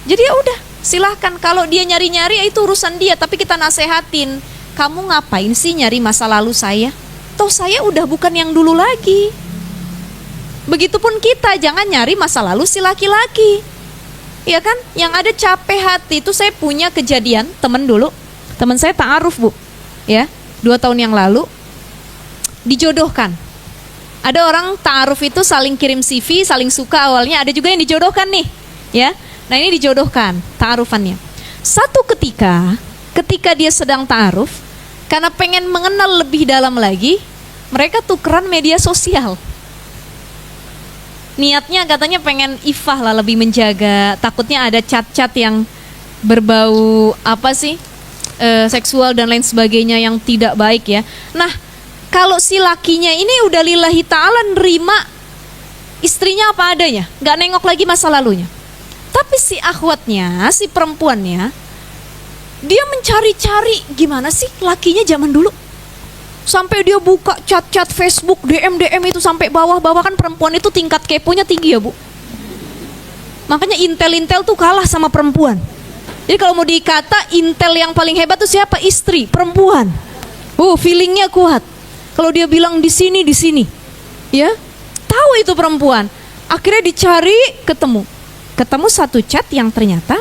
Jadi ya udah, silahkan. Kalau dia nyari-nyari ya itu urusan dia, tapi kita nasehatin, kamu ngapain sih nyari masa lalu saya? Toh saya udah bukan yang dulu lagi. Begitupun kita, jangan nyari masa lalu si laki-laki. Ya kan? Yang ada capek hati. Itu saya punya kejadian, temen saya ta'aruf, Bu. Ya, 2 tahun yang lalu dijodohkan. Ada orang ta'aruf itu saling kirim CV, saling suka awalnya, ada juga yang dijodohkan nih, ya. Nah, ini dijodohkan ta'arufannya. Satu ketika dia sedang ta'aruf, karena pengen mengenal lebih dalam lagi, mereka tukeran media sosial. Niatnya katanya pengen ifah lah, lebih menjaga, takutnya ada chat-chat yang berbau seksual dan lain sebagainya yang tidak baik ya. Nah, kalau si lakinya ini udah lillahi ta'ala nerima istrinya apa adanya, gak nengok lagi masa lalunya. Tapi si akhwatnya, si perempuannya, dia mencari-cari gimana sih lakinya zaman dulu. Sampai dia buka chat-chat Facebook, DM itu sampai bawah-bawah, kan perempuan itu tingkat keponya tinggi ya, Bu. Makanya intel tuh kalah sama perempuan. Jadi kalau mau dikata intel yang paling hebat tuh siapa? Istri, perempuan. Feelingnya kuat. Kalau dia bilang di sini, ya, tahu itu perempuan. Akhirnya dicari, ketemu satu chat yang ternyata,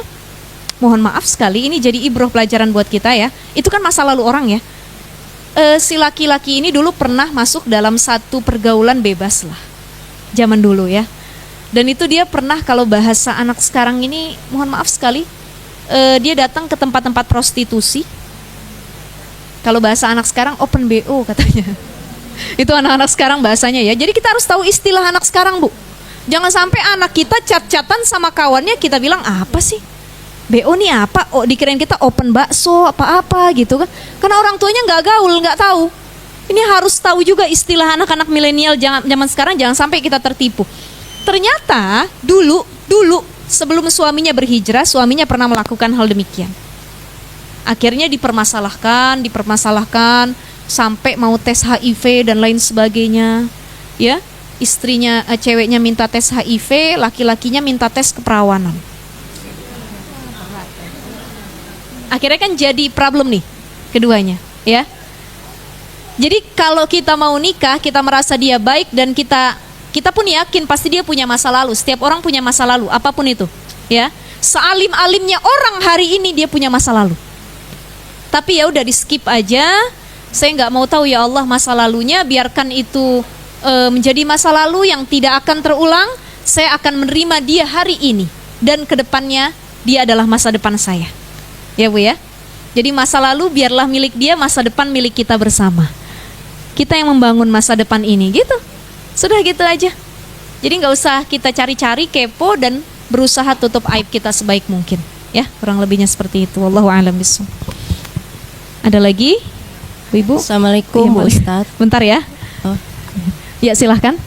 mohon maaf sekali, ini jadi ibroh pelajaran buat kita ya. Itu kan masa lalu orang ya. Si laki-laki ini dulu pernah masuk dalam satu pergaulan bebas lah, zaman dulu ya. Dan itu dia pernah, kalau bahasa anak sekarang ini, mohon maaf sekali, dia datang ke tempat-tempat prostitusi. Kalau bahasa anak sekarang open BO katanya. Itu anak-anak sekarang bahasanya ya. Jadi kita harus tahu istilah anak sekarang, Bu. Jangan sampai anak kita chat-chatan sama kawannya, kita bilang apa sih? BO nih apa? Oh, dikirain kita open bakso apa-apa gitu kan. Karena orang tuanya nggak gaul, nggak tahu. Ini harus tahu juga istilah anak-anak milenial zaman sekarang, jangan sampai kita tertipu. Ternyata dulu sebelum suaminya berhijrah, suaminya pernah melakukan hal demikian. Akhirnya dipermasalahkan sampai mau tes HIV dan lain sebagainya. Ya, istrinya, ceweknya minta tes HIV, laki-lakinya minta tes keperawanan. Akhirnya kan jadi problem nih keduanya, ya. Jadi kalau kita mau nikah, kita merasa dia baik dan kita pun yakin pasti dia punya masa lalu. Setiap orang punya masa lalu, apapun itu, ya. Sealim-alimnya orang hari ini dia punya masa lalu. Tapi ya udah di skip aja. Saya nggak mau tahu ya Allah masa lalunya. Biarkan itu menjadi masa lalu yang tidak akan terulang. Saya akan menerima dia hari ini dan kedepannya dia adalah masa depan saya. Ya Bu ya. Jadi masa lalu biarlah milik dia, masa depan milik kita bersama. Kita yang membangun masa depan ini gitu. Sudah gitu aja. Jadi nggak usah kita cari-cari, kepo dan berusaha tutup aib kita sebaik mungkin. Ya, kurang lebihnya seperti itu. Wallahu a'lam bishawab. Ada lagi, Ibu? Assalamualaikum, Ya, Bu Ustadz. Bentar ya. Oh. Ya, silahkan.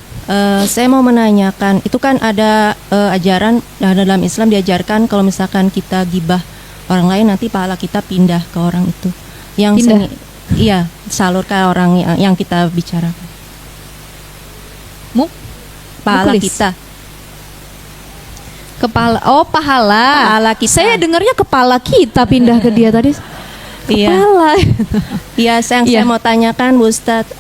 Saya mau menanyakan, itu kan ada ajaran dalam Islam diajarkan kalau misalkan kita gibah orang lain nanti pahala kita pindah ke orang itu. Yang iya, salur ke orang yang kita bicarakan. Pahala Mukulis. kita. Kepala, pahala. Pahala kita. Saya dengarnya kepala kita pindah ke dia tadi. Iya. Kepala. Iya, saya Iya. mau tanyakan Bu Ustadz,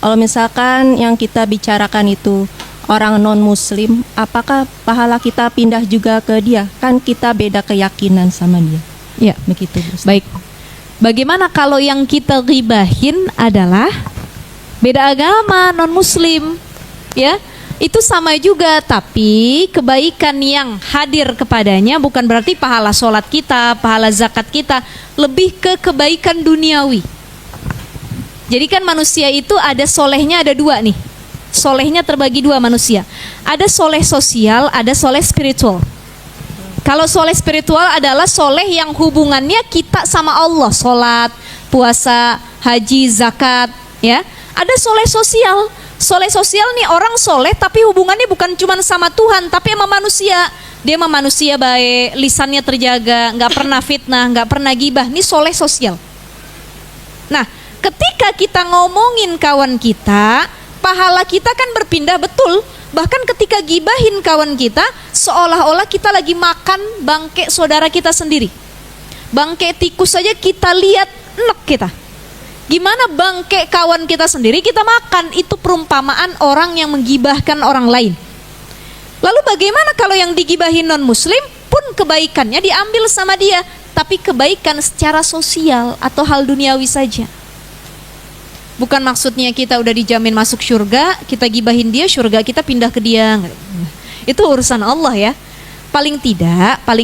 kalau misalkan yang kita bicarakan itu orang non muslim, apakah pahala kita pindah juga ke dia? Kan kita beda keyakinan sama dia. Ya, Begitu Bu Ustadz. baik. Bagaimana kalau yang kita ghibahin adalah beda agama, non muslim? Ya, itu sama juga, tapi kebaikan yang hadir kepadanya bukan berarti pahala sholat kita, pahala zakat kita, lebih ke kebaikan duniawi. Jadi kan manusia itu ada solehnya, ada dua nih. Solehnya terbagi dua manusia. Ada soleh sosial, ada soleh spiritual. Kalau soleh spiritual adalah soleh yang hubungannya kita sama Allah, sholat, puasa, haji, zakat, ya. Ada soleh sosial. Soleh sosial nih orang soleh tapi hubungannya bukan cuma sama Tuhan tapi sama manusia. Dia sama manusia baik, lisannya terjaga, nggak pernah fitnah, nggak pernah gibah. Ini soleh sosial. Nah, ketika kita ngomongin kawan kita, pahala kita kan berpindah, betul. Bahkan ketika gibahin kawan kita, seolah-olah kita lagi makan bangke saudara kita sendiri. Bangke tikus saja kita lihat, enek kita. Gimana bangke kawan kita sendiri kita makan? Itu perumpamaan orang yang menggibahkan orang lain. Lalu bagaimana kalau yang digibahin non-muslim pun kebaikannya diambil sama dia, tapi kebaikan secara sosial atau hal duniawi saja. Bukan maksudnya kita udah dijamin masuk surga, kita gibahin dia, surga kita pindah ke dia. Itu urusan Allah ya. Paling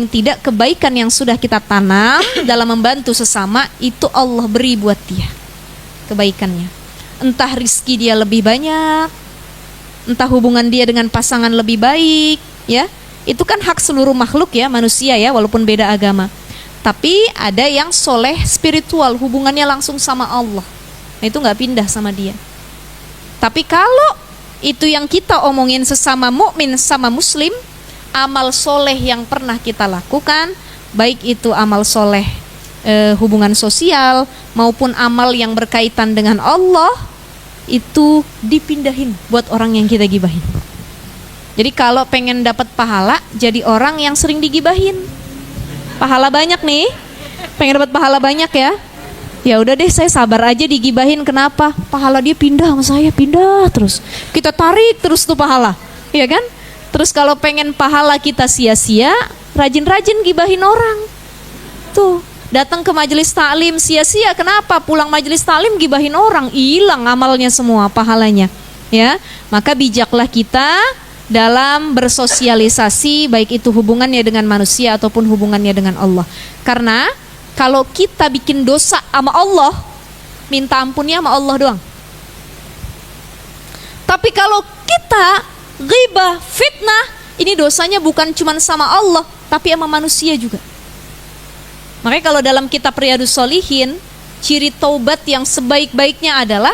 tidak kebaikan yang sudah kita tanam dalam membantu sesama, itu Allah beri buat dia kebaikannya. Entah rizki dia lebih banyak, entah hubungan dia dengan pasangan lebih baik, ya. Itu kan hak seluruh makhluk ya, manusia ya, walaupun beda agama. Tapi ada yang soleh spiritual, hubungannya langsung sama Allah. Nah, itu nggak pindah sama dia. Tapi kalau itu yang kita omongin sesama mukmin sama muslim, amal soleh yang pernah kita lakukan, baik itu amal soleh hubungan sosial maupun amal yang berkaitan dengan Allah, itu dipindahin buat orang yang kita gibahin. Jadi kalau pengen dapat pahala, jadi orang yang sering digibahin. Pahala banyak nih, pengen dapat pahala banyak ya. Ya udah deh, saya sabar aja digibahin. Kenapa? Pahala dia pindah sama saya, pindah terus. Kita tarik terus tuh pahala, ya kan? Terus kalau pengen pahala kita sia-sia, rajin-rajin gibahin orang. Tuh, datang ke majelis taklim sia-sia. Kenapa? Pulang majelis taklim gibahin orang, hilang amalnya semua, pahalanya. Ya, maka bijaklah kita dalam bersosialisasi, baik itu hubungannya dengan manusia ataupun hubungannya dengan Allah. Karena kalau kita bikin dosa sama Allah, minta ampunnya sama Allah doang. Tapi kalau kita ghibah, fitnah, ini dosanya bukan cuma sama Allah, tapi sama manusia juga. Makanya kalau dalam kitab Riyadhus Shalihin, ciri taubat yang sebaik-baiknya adalah,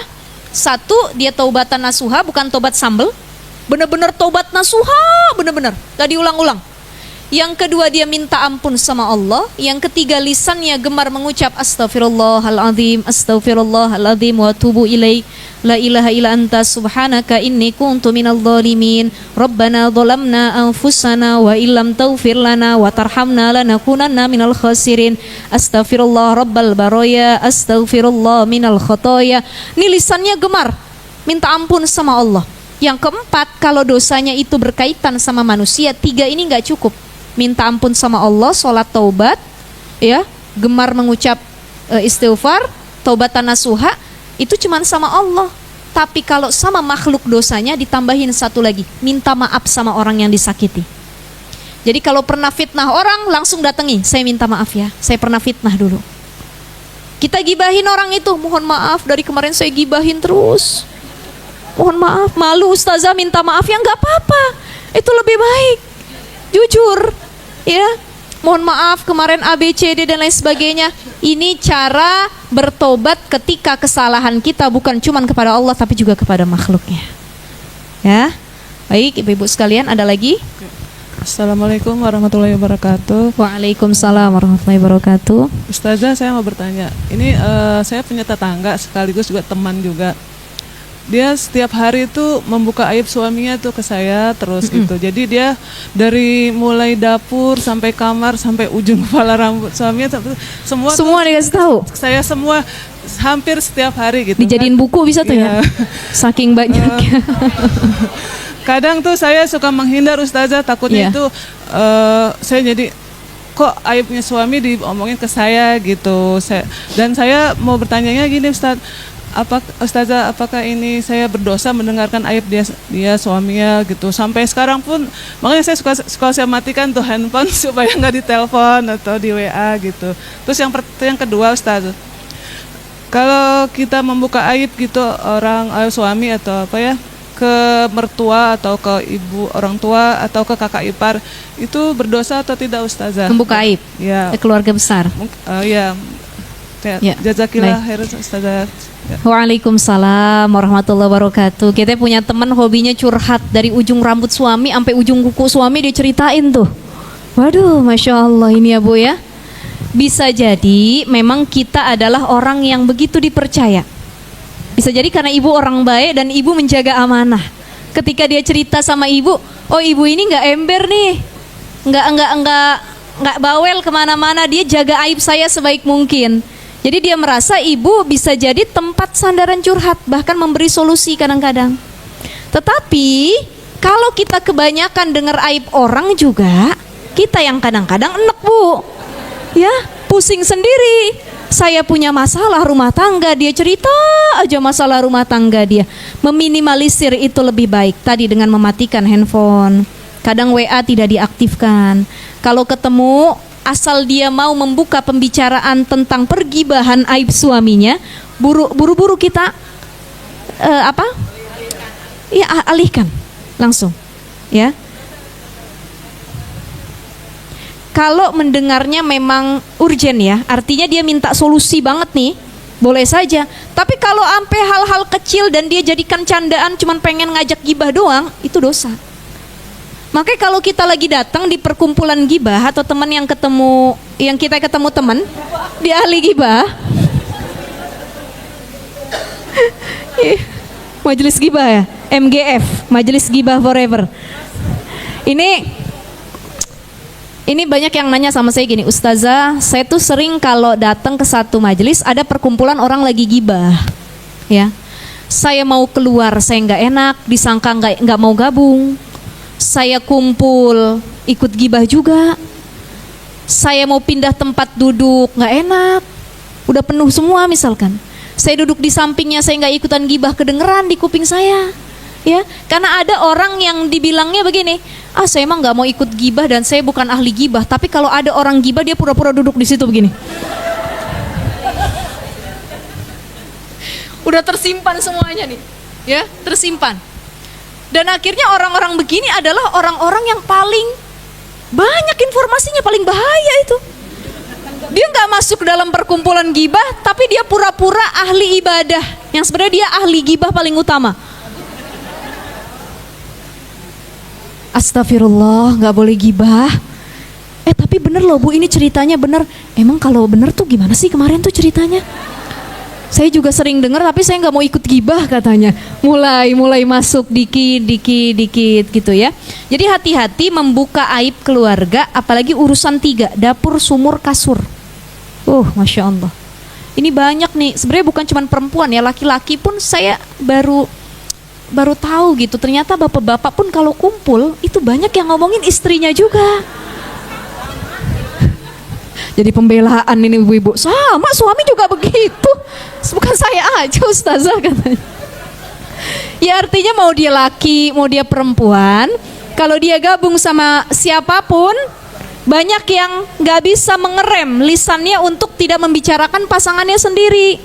satu, dia taubatan nasuha, bukan taubat sambel. Benar-benar taubat nasuha, benar-benar, gak diulang-ulang. Yang kedua, dia minta ampun sama Allah. Yang ketiga, lisannya gemar mengucap astaghfirullahaladzim, astaghfirullahaladzim wa tubu ilaih, la ilaha illa anta subhanaka inni kuntu minal zalimin, rabbana zalamna anfusana wa illam taghfir lana wa tarhamna lanakunanna minal khasirin, astaghfirullah rabbal baraya, astaghfirullah minal khotoya. Ini lisannya gemar minta ampun sama Allah. Yang keempat, kalau dosanya itu berkaitan sama manusia, tiga ini nggak cukup. Minta ampun sama Allah, sholat taubat, ya, gemar mengucap istighfar, taubatan nasuha, itu cuma sama Allah. Tapi kalau sama makhluk dosanya ditambahin satu lagi, minta maaf sama orang yang disakiti. Jadi kalau pernah fitnah orang, langsung datangi, saya minta maaf ya, saya pernah fitnah dulu. Kita gibahin orang itu, mohon maaf dari kemarin saya gibahin terus, mohon maaf, malu ustazah minta maaf, ya nggak apa-apa, itu lebih baik, jujur, ya, mohon maaf kemarin ABCD dan lain sebagainya. Ini cara bertobat ketika kesalahan kita bukan cuma kepada Allah tapi juga kepada makhluknya. Ya, baik ibu-ibu sekalian, ada lagi? Assalamualaikum warahmatullahi wabarakatuh. Waalaikumsalam warahmatullahi wabarakatuh. Ustazah, saya mau bertanya. Ini saya punya tetangga sekaligus juga teman juga. Dia setiap hari itu membuka aib suaminya tuh ke saya terus gitu. Jadi dia dari mulai dapur sampai kamar sampai ujung kepala rambut suaminya semua Dikasih tahu. Saya semua hampir setiap hari gitu. Dijadiin buku bisa tuh ya. Saking banyaknya. Kadang tuh saya suka menghindar ustazah, takutnya itu saya jadi kok aibnya suami diomongin ke saya gitu. Dan saya mau bertanyanya gini Ustaz, Ustazah, apakah ini saya berdosa mendengarkan aib dia suaminya gitu? Sampai sekarang pun makanya saya suka saya matikan tuh handphone supaya nggak ditelepon atau di WA gitu. Terus yang kedua Ustaz, kalau kita membuka aib gitu orang suami atau apa ya, ke mertua atau ke ibu orang tua atau ke kakak ipar, itu berdosa atau tidak Ustazah? Membuka aib ya, keluarga besar. Ya. Jazakillah khair Ustazah. Waalaikumsalam warahmatullahi wabarakatuh. Kita punya teman hobinya curhat, dari ujung rambut suami sampai ujung kuku suami dia ceritain tuh. Waduh, Masya Allah ini ya Bu ya. Bisa jadi memang kita adalah orang yang begitu dipercaya. Bisa jadi karena ibu orang baik dan ibu menjaga amanah. Ketika dia cerita sama ibu, oh ibu ini nggak ember nih, nggak bawel kemana-mana, dia jaga aib saya sebaik mungkin. Jadi dia merasa ibu bisa jadi tempat sandaran curhat, bahkan memberi solusi kadang-kadang. Tetapi kalau kita kebanyakan dengar aib orang juga, kita yang kadang-kadang enek bu, ya pusing sendiri. Saya punya masalah rumah tangga, dia cerita aja masalah rumah tangga dia. Meminimalisir itu lebih baik tadi dengan mematikan handphone. Kadang WA tidak diaktifkan. Kalau ketemu, asal dia mau membuka pembicaraan tentang pergibahan aib suaminya, buru-buru kita ya alihkan langsung, ya. Kalau mendengarnya memang urgent ya, artinya dia minta solusi banget nih, boleh saja. Tapi kalau sampai hal-hal kecil dan dia jadikan candaan, cuman pengen ngajak gibah doang, itu dosa. Makanya kalau kita lagi datang di perkumpulan gibah atau teman yang kita ketemu teman di ahli gibah, majelis gibah ya, MGF, Majelis Gibah Forever. Ini banyak yang nanya sama saya gini, Ustazah, saya tuh sering kalau datang ke satu majelis ada perkumpulan orang lagi gibah, ya. Saya mau keluar, saya nggak enak, disangka nggak mau gabung. Saya kumpul, ikut gibah juga. Saya mau pindah tempat duduk, nggak enak, udah penuh semua misalkan. Saya duduk di sampingnya, saya nggak ikutan gibah, kedengeran di kuping saya. Ya, karena ada orang yang dibilangnya begini, saya emang nggak mau ikut gibah dan saya bukan ahli gibah, tapi kalau ada orang gibah dia pura-pura duduk di situ begini. Udah tersimpan semuanya nih, ya, tersimpan. Dan akhirnya orang-orang begini adalah orang-orang yang paling banyak informasinya, paling bahaya itu. Dia nggak masuk dalam perkumpulan gibah, tapi dia pura-pura ahli ibadah, yang sebenarnya dia ahli gibah paling utama. Astagfirullah, nggak boleh gibah. Tapi bener loh bu, ini ceritanya bener. Emang kalau bener tuh gimana sih kemarin tuh ceritanya? Saya juga sering dengar, tapi saya nggak mau ikut gibah katanya. Mulai masuk dikit gitu ya. Jadi hati-hati membuka aib keluarga, apalagi urusan 3, dapur, sumur, kasur. Masya Allah. Ini banyak nih. Sebenarnya bukan cuma perempuan ya, laki-laki pun saya baru tahu gitu, ternyata bapak-bapak pun kalau kumpul itu banyak yang ngomongin istrinya juga. Jadi pembelaan ini ibu-ibu, sama suami juga begitu, bukan saya aja ustazah katanya. Ya artinya mau dia laki, mau dia perempuan, kalau dia gabung sama siapapun, banyak yang gak bisa mengerem lisannya untuk tidak membicarakan pasangannya sendiri.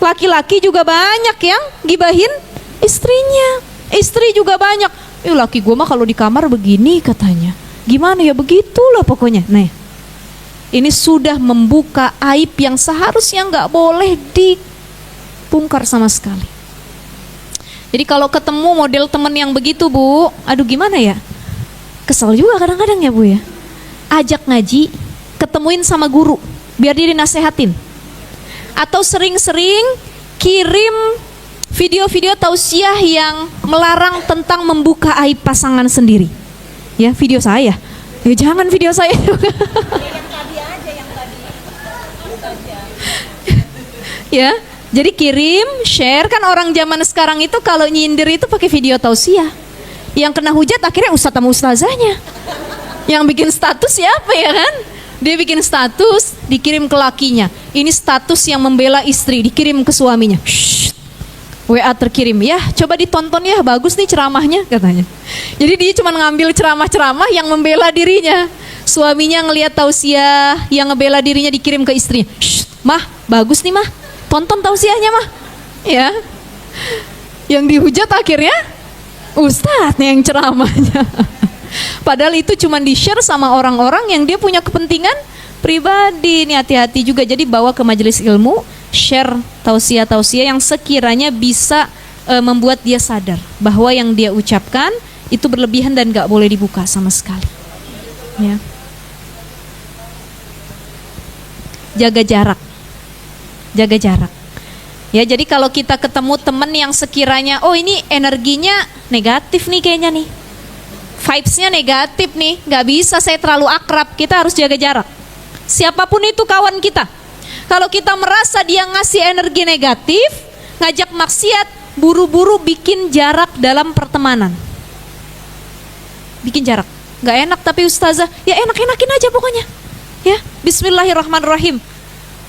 Laki-laki juga banyak yang gibahin istrinya, istri juga banyak. Laki gue mah kalau di kamar begini katanya. Gimana ya, begitulah pokoknya. Nah, ini sudah membuka aib yang seharusnya nggak boleh dibongkar sama sekali. Jadi kalau ketemu model temen yang begitu bu, aduh gimana ya, kesel juga kadang-kadang ya bu ya. Ajak ngaji, ketemuin sama guru, biar dia dinasehatin. Atau sering-sering kirim video-video tausiah yang melarang tentang membuka aib pasangan sendiri. Ya, video saya. Ya jangan video saya juga. Ya, jadi kirim, share, kan orang zaman sekarang itu kalau nyindir itu pakai video tausiah. Yang kena hujat akhirnya ustadz sama ustazahnya. Yang bikin status siapa ya kan? Dia bikin status, dikirim ke lakinya. Ini status yang membela istri, dikirim ke suaminya. WA terkirim, ya coba ditonton ya, bagus nih ceramahnya katanya. Jadi dia cuma ngambil ceramah-ceramah yang membela dirinya. Suaminya ngelihat tausiah yang ngebela dirinya dikirim ke istrinya. Mah, bagus nih mah, tonton tausiahnya mah. Ya, yang dihujat akhirnya ustadz yang ceramahnya. Padahal itu cuma di-share sama orang-orang yang dia punya kepentingan pribadi. Nih hati-hati juga, jadi bawa ke majelis ilmu, share tausiah-tausiah yang sekiranya bisa membuat dia sadar bahwa yang dia ucapkan itu berlebihan dan gak boleh dibuka sama sekali. Ya. Jaga jarak. Ya, jadi kalau kita ketemu teman yang sekiranya, oh ini energinya negatif nih kayaknya nih, vibes-nya negatif nih, nggak bisa saya terlalu akrab, kita harus jaga jarak. Siapapun itu kawan kita, kalau kita merasa dia ngasih energi negatif, ngajak maksiat, buru-buru bikin jarak dalam pertemanan. Bikin jarak. Nggak enak tapi ustazah, ya enak-enakin aja pokoknya. Ya, bismillahirrahmanirrahim.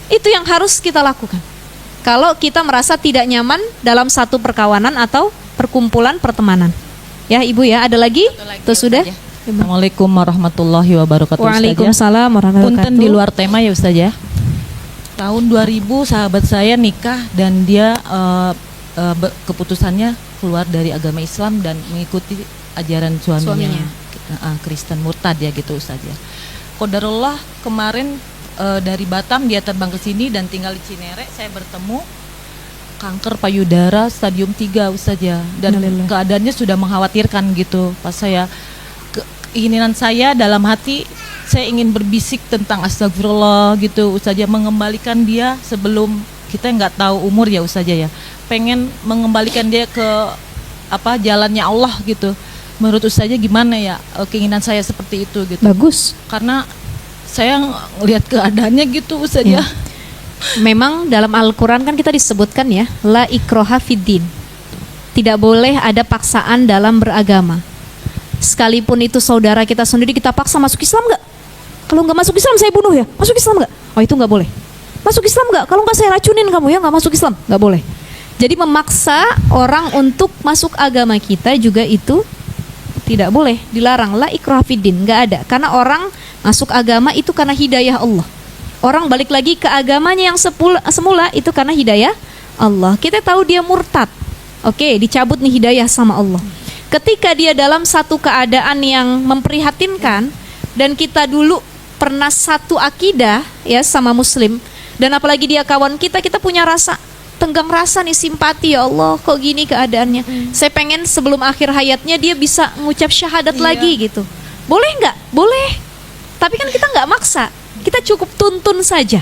Itu yang harus kita lakukan. Kalau kita merasa tidak nyaman dalam satu perkawanan atau perkumpulan pertemanan. Ya Ibu ya, ada lagi? Itu sudah? Assalamualaikum warahmatullahi wabarakatuh. Waalaikumsalam warahmatullahi Punten wabarakatuh. di luar tema ya Ustaz ya. Tahun 2000 sahabat saya nikah dan dia keputusannya keluar dari agama Islam dan mengikuti ajaran suaminya. Kristen murtad ya gitu Ustaz ya. Qadarullah kemarin dari Batam dia terbang ke sini dan tinggal di Cinere, saya bertemu kanker payudara stadium 3 Ustaz ya, dan keadaannya sudah mengkhawatirkan gitu. Pas saya keinginan saya dalam hati, saya ingin berbisik tentang astagfirullah gitu Ustaz ya, mengembalikan dia sebelum kita nggak tahu umur ya Ustaz ya, pengen mengembalikan dia ke jalannya Allah gitu. Menurut Ustaz gimana ya keinginan saya seperti itu gitu. Bagus. Karena saya lihat keadaannya gitu Ustaz ya. Memang dalam Al-Quran kan kita disebutkan ya, la ikroha fiddin. Tidak boleh ada paksaan dalam beragama. Sekalipun itu saudara kita sendiri, kita paksa masuk Islam nggak? Kalau nggak masuk Islam saya bunuh ya. Masuk Islam nggak? Oh itu nggak boleh. Masuk Islam nggak? Kalau nggak saya racunin kamu ya, nggak masuk Islam, nggak boleh. Jadi memaksa orang untuk masuk agama kita juga itu tidak boleh, dilarang. La ikroha fiddin, nggak ada. Karena orang masuk agama itu karena hidayah Allah. Orang balik lagi ke agamanya yang semula itu karena hidayah Allah. Kita tahu dia murtad, oke, dicabut nih hidayah sama Allah. Ketika dia dalam satu keadaan yang memprihatinkan, dan kita dulu pernah satu akidah ya sama Muslim, dan apalagi dia kawan kita, kita punya rasa tenggang rasa nih, simpati, ya Allah kok gini keadaannya. Saya pengen sebelum akhir hayatnya dia bisa mengucap syahadat lagi gitu. Boleh nggak? Boleh. Tapi kan kita nggak maksa. Kita cukup tuntun saja.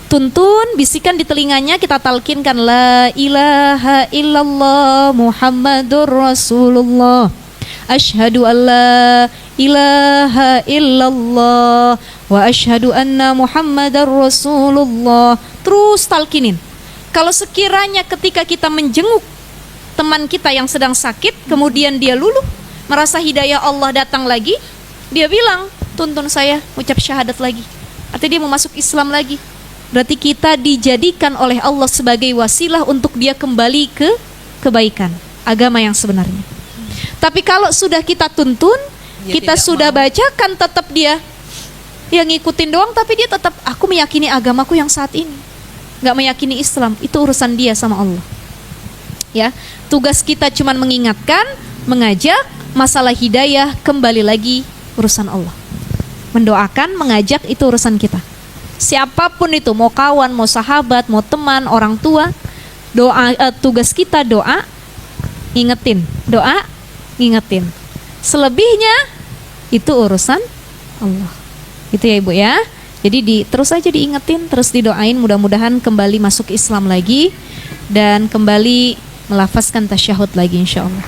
Tuntun, bisikan di telinganya, kita talkinkan la ilaha illallah Muhammadur Rasulullah. Asyhadu an la ilaha illallah wa asyhadu anna Muhammadar Rasulullah. Terus talkinin. Kalau sekiranya ketika kita menjenguk teman kita yang sedang sakit, kemudian dia luluh, merasa hidayah Allah datang lagi, dia bilang, tuntun saya ucap syahadat lagi. Artinya dia mau masuk Islam lagi. Berarti kita dijadikan oleh Allah sebagai wasilah untuk dia kembali ke kebaikan, agama yang sebenarnya. Tapi kalau sudah kita tuntun, kita sudah bacakan, tetap dia yang ngikutin doang, tapi dia tetap, aku meyakini agamaku yang saat ini, nggak meyakini Islam, itu urusan dia sama Allah. Ya, tugas kita cuman mengingatkan, mengajak, masalah hidayah kembali lagi urusan Allah. Mendoakan, mengajak, itu urusan kita. Siapapun itu, mau kawan, mau sahabat, mau teman, orang tua, doa, tugas kita doa, ingetin, doa, ingetin. Selebihnya itu urusan Allah. Itu ya Ibu ya. Jadi terus aja diingetin, terus didoain, mudah-mudahan kembali masuk Islam lagi dan kembali melafazkan tasyahud lagi insya Allah.